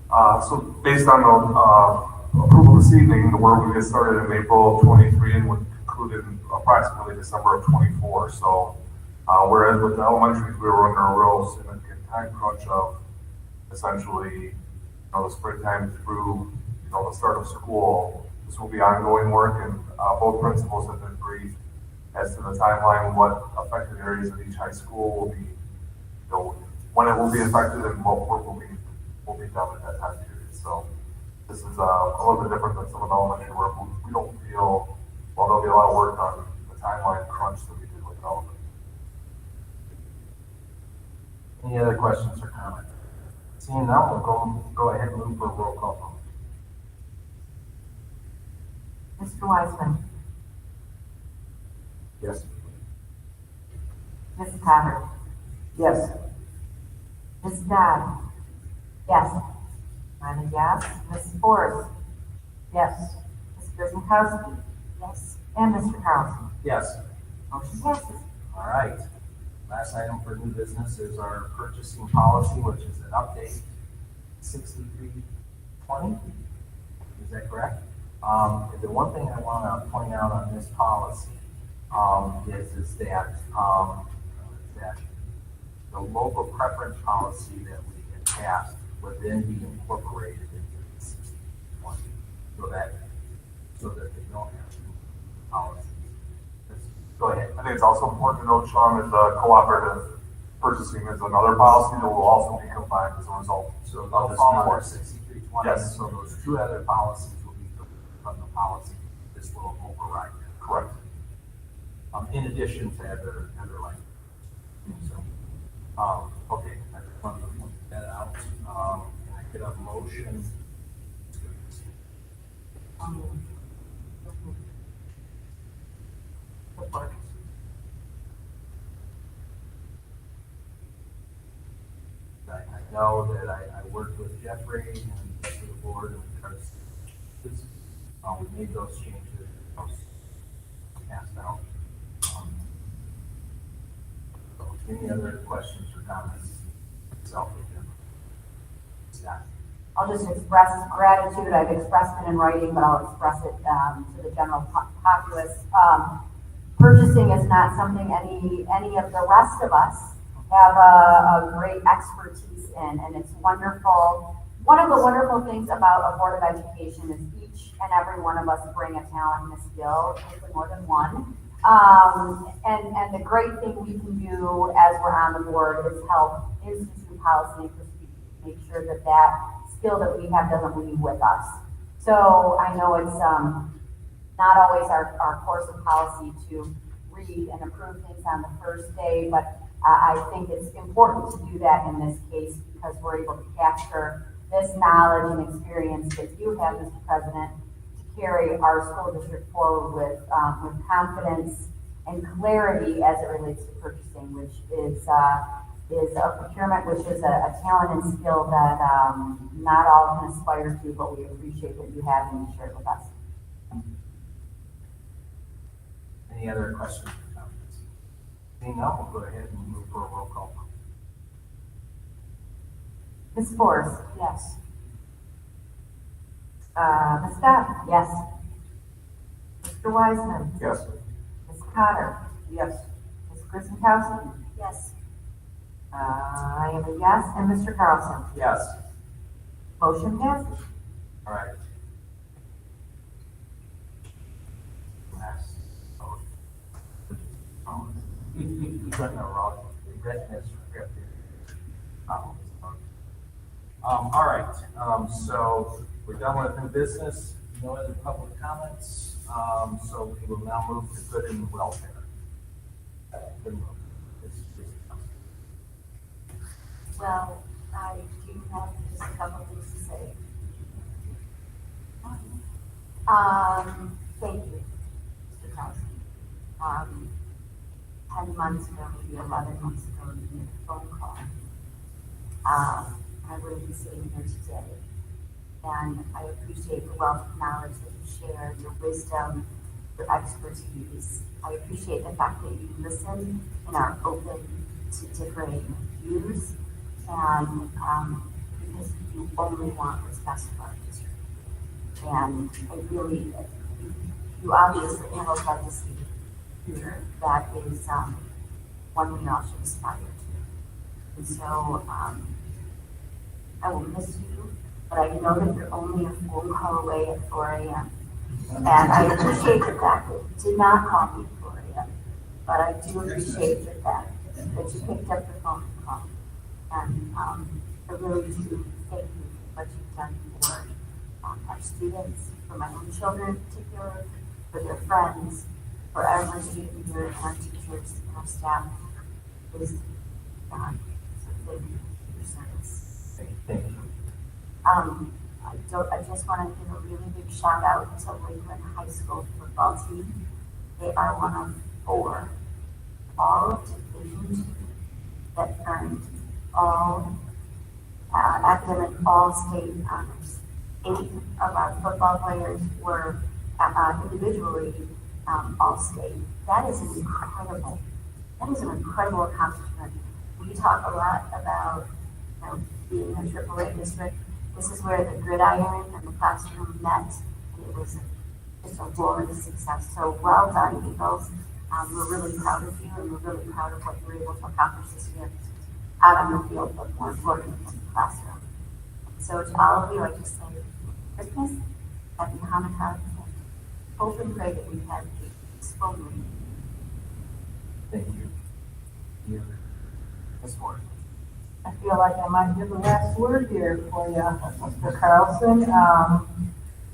So based on the approval this evening, the work would get started in April of 23 and would conclude in approximately December of 24. So whereas with the elementaries, we were under a real significant time crunch of essentially, the springtime through, the start of school. This will be ongoing work, and both principals have been briefed as to the timeline, what affected areas of each high school will be, when it will be affected and what work will be done at that time period. So this is a little bit different than some of the elementary work. We don't feel, well, there'll be a lot of work on the timeline crunch that we did with elementary. Any other questions or comments? Seeing none, we'll go ahead and move for a roll call vote. Mr. Wiseman. Yes. Ms. Cotter. Yes. Ms. Dodd. Yes. I'm a yes. Ms. Forrest. Yes. Ms. Grznkowski. Yes. And Mr. Carlson. Yes. Motion passes. All right. Last item for new business is our purchasing policy, which is an update 6320. Is that correct? The one thing I want to point out on this policy is that the local preference policy that we had passed would then be incorporated into the 6020, so that they don't have two policies. Go ahead. I think it's also important to note, Sean, that the cooperative purchasing is another policy that will also be combined as a result. So of those this fall new under work. 6320. Yes. So those two other policies will be from the policy. This will override that. Correct. In addition to other language. So, okay, I just wanted to point that out. Can I get a motion? Support. I know that I worked with Jeffrey and the rest of the board in regards to this. We made those changes, those passed out. So any other questions or comments? Scott? I'll just express gratitude. I've expressed it in writing, but I'll express it to the general populace. Purchasing is not something any of the rest of us have a great expertise in, and it's wonderful. One of the wonderful things about a Board of Education is each and every one of us bring a talent and a skill, hopefully more than one. And the great thing we can do as we're on the board is help institute policy and procedure, make sure that that skill that we have doesn't leave with us. So I know it's not always our course of policy to read and approve things on the first day, but I think it's important to do that in this case because we're able to capture this knowledge and experience that you have, Mr. President, to carry our school district forward with confidence and clarity as it relates to purchasing, which is a procurement, which is a talent and skill that not all can aspire to, but we appreciate that you have and you share it with us. Any other questions or comments? Seeing none, we'll go ahead and move for a roll call. Ms. Forrest? Yes. Ms. Scott? Yes. Mr. Wiseman? Yes. Ms. Cotter? Yes. Ms. Grznkowski? Yes. I am a yes, and Mr. Carlson? Yes. Motion passes. All right. Last. All right, so we're done with new business, no other public comments, so we will now move to good and welfare. Good and welfare. Well, I do have just a couple things to say. Thank you, Mr. Carlson. 10 months ago, maybe 11 months ago, you made a phone call. I wouldn't be sitting here today. And I appreciate the wealth of knowledge that you share, your wisdom, your expertise. I appreciate the fact that you listen and are open to differing views. And because you only want what's best for our district. And it really, you obviously have a legacy here that is one we all should aspire to. And so I will miss you, but I know that you're only a phone call away at 4 a.m. And I appreciate the fact that you did not call me at 4 a.m. But I do appreciate the fact that you picked up the phone call. And I really do thank you for what you've done for our students, for my own children in particular, for their friends, for every student here, and our teachers and our staff. It is God. So thank you for your service. Thank you. I just want to give a really big shout out to Lakeland High School football team. They are one of 4 all Division II that earned all academic all-state honors. 8 of our football players were individually all-state. That is incredible. That is an incredible accomplishment. We talk a lot about being a AAA district. This is where the gridiron and the classroom met, and it was just a glorious success. So well done, Eagles. We're really proud of you, and we're really proud of what you were able to accomplish this year out on the field, but more importantly, in the classroom. So to all of you, I just say Christmas, Happy Hanukkah, and hope and pray that we have a peaceful New Year. Thank you. You, Ms. Moore. I feel like I might give the last word here for you, Mr. Carlson.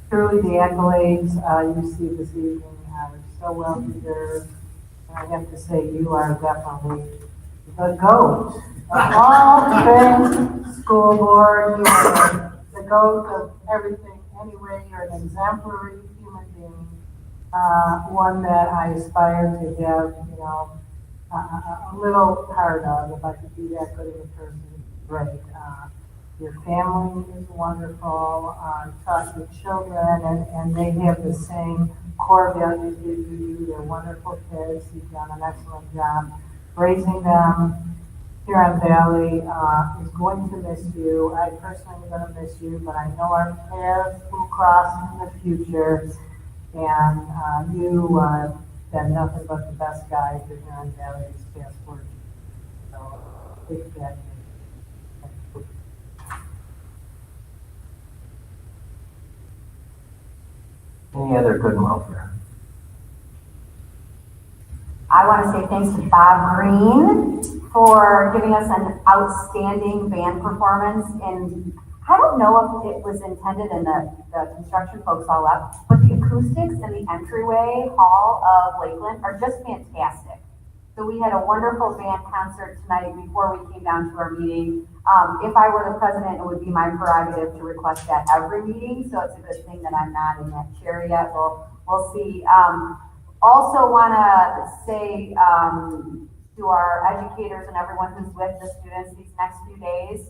Truly, the accolades you received this evening are so well deserved. And I have to say, you are definitely the GOAT of all things school board. You are the GOAT of everything anyway. You're an exemplary human being, one that I aspire to have, a little part of. If I could be that good of a person, great. Your family is wonderful. You taught your children, and they have the same core values that you do. They're wonderful kids. You've done an excellent job raising them. Huron Valley is going to miss you. I personally am going to miss you, but I know our paths will cross in the future. And you been nothing but the best guy for Huron Valley this past 4 years. So, big thank you. Any other good and welfare? I want to say thanks to Bob Green for giving us an outstanding band performance. And I don't know if it was intended and the construction folks all up, but the acoustics in the entryway hall of Lakeland are just fantastic. So we had a wonderful band concert tonight before we came down to our meeting. If I were the president, it would be my prerogative to request that every meeting. So it's a good thing that I'm not in that chair yet. We'll see. Also want to say to our educators and everyone who's with the students these next few days,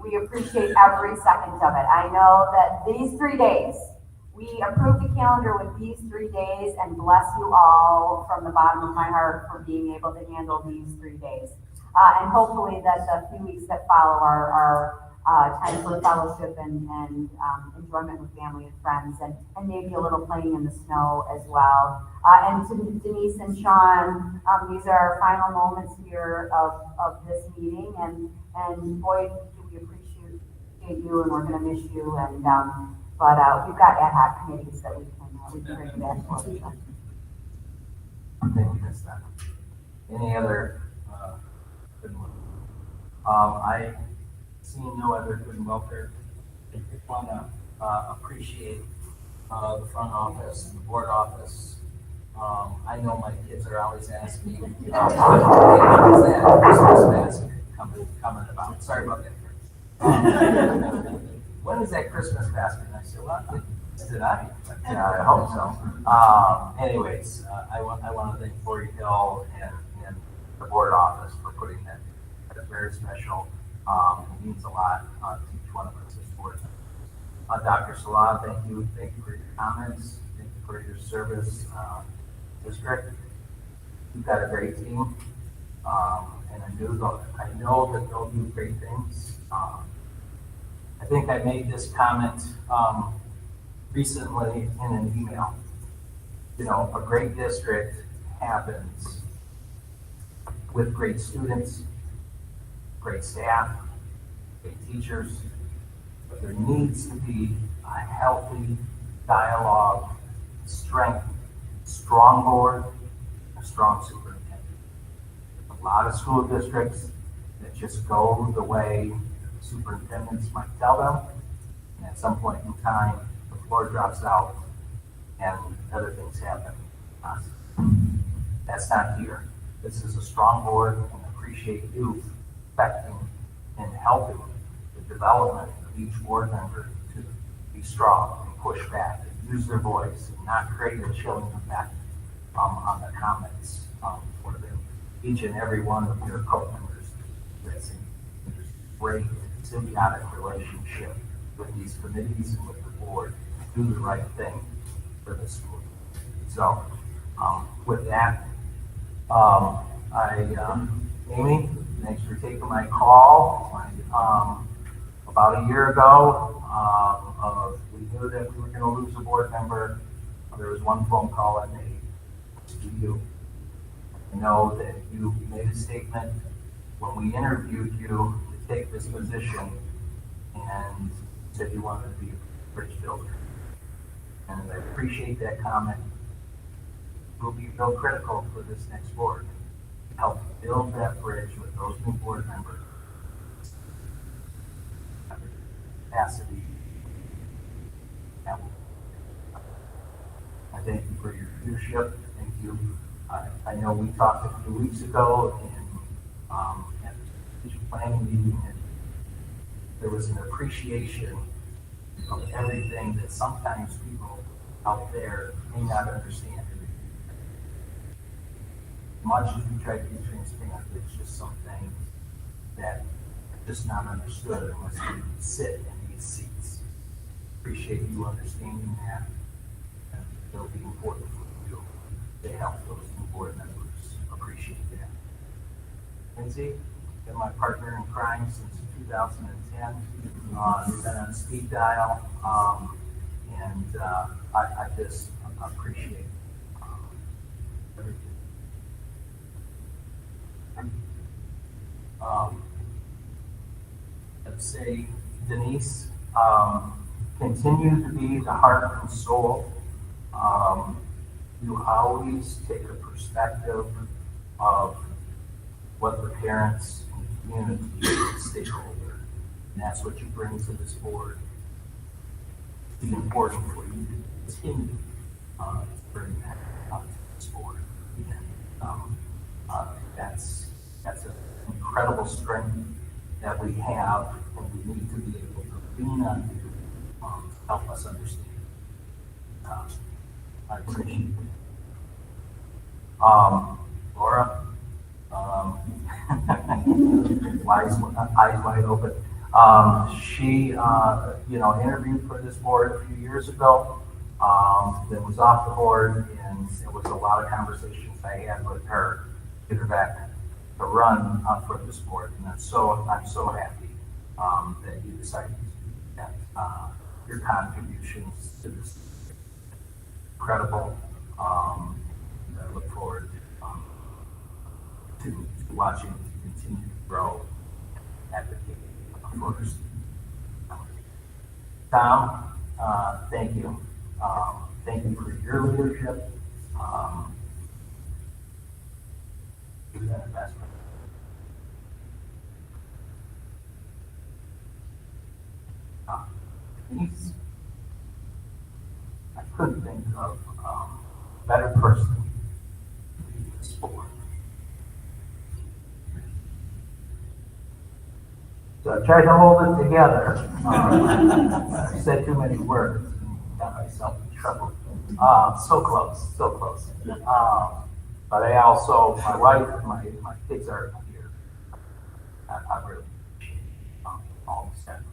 we appreciate every second of it. I know that these 3 days, we approved the calendar with these 3 days, and bless you all from the bottom of my heart for being able to handle these 3 days. And hopefully that the few weeks that follow are time for fellowship and enjoyment with family and friends, and maybe a little playing in the snow as well. And to Denise and Sean, these are our final moments here of this meeting, and boy, do we appreciate you, and we're going to miss you. And but we've got ad hoc committees that we can bring back for you. Thank you, Ms. Stein. Any other good one? I see no other good and welfare. I just want to appreciate the front office and the board office. I know my kids are always asking, when is that Christmas basket coming about? Sorry about that. When is that Christmas basket? And I said, well, did I? Yeah, I hope so. Anyways, I want to thank Lori Hill and the board office for putting that. That's very special. It means a lot to each one of us as board members. Dr. Salah, thank you for your comments. Thank you for your service. District, you've got a great team. And I know that they'll do great things. I think I made this comment, recently in an email. You know, a great district happens with great students, great staff, great teachers, but there needs to be a healthy dialogue, strength, strong board, a strong superintendent. A lot of school districts that just go the way superintendents might tell them, and at some point in time, the floor drops out and other things happen. That's not here. This is a strong board, and I appreciate you respecting and helping the development of each board member to be strong and push back and use their voice and not create a chilling effect on the comments for them. Each and every one of your co-members. There's a great symbiotic relationship with these committees and with the board to do the right thing for the school. So, with that, Amy, thanks for taking my call. About a year ago, we knew that we were going to lose a board member. There was one phone call I made to you. I know that you made a statement when we interviewed you to take this position and said you wanted to be a bridge builder. And I appreciate that comment. It will be real critical for this next board to help build that bridge with those new board members. Capacity. I thank you for your leadership. Thank you. I know we talked a few weeks ago at the strategic planning meeting, and there was an appreciation of everything that sometimes people out there may not understand. Much as we try to be transparent, it's just something that just not understood unless we sit in these seats. Appreciate you understanding that, and it'll be important for you to help those new board members appreciate that. Lindsay, been my partner in crime since 2010. We've been on speed dial, and I just appreciate everything. I'd say, Denise, continue to be the heart and soul. You always take a perspective of what the parents and the community and stakeholder, and that's what you bring to this board. It's important for you to continue to bring that up to this board. And that's an incredible strength that we have, and we need to be able to lean on you to help us understand. I appreciate it. Laura, eyes wide open. She, interviewed for this board a few years ago. Then was off the board, and it was a lot of conversations I had with her to get her back to run for this board. And I'm so happy that you decided to do that. Your contributions to this incredible. I look forward to watching you continue to grow and advocate for us. Tom, thank you. Thank you for your leadership. You've been the best. Denise, I couldn't think of a better person to be this board. So I tried to hold it together. I said too many words and got myself in trouble. So close. But I also, my wife, my kids are here. I really appreciate all the stuff.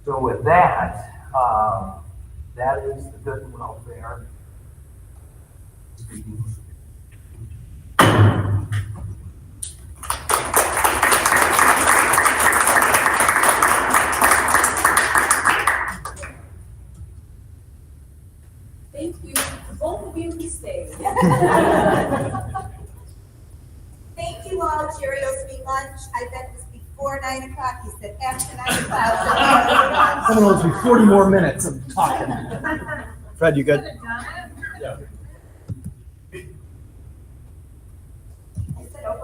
So with that, That is the good and welfare. Thank you, both of you who stayed. Thank you all. Cheerios meet lunch. I bet it was before 9 o'clock. He said after 9 o'clock. Someone owes me 40 more minutes of talking. Fred, you good? Could have done it. Yeah.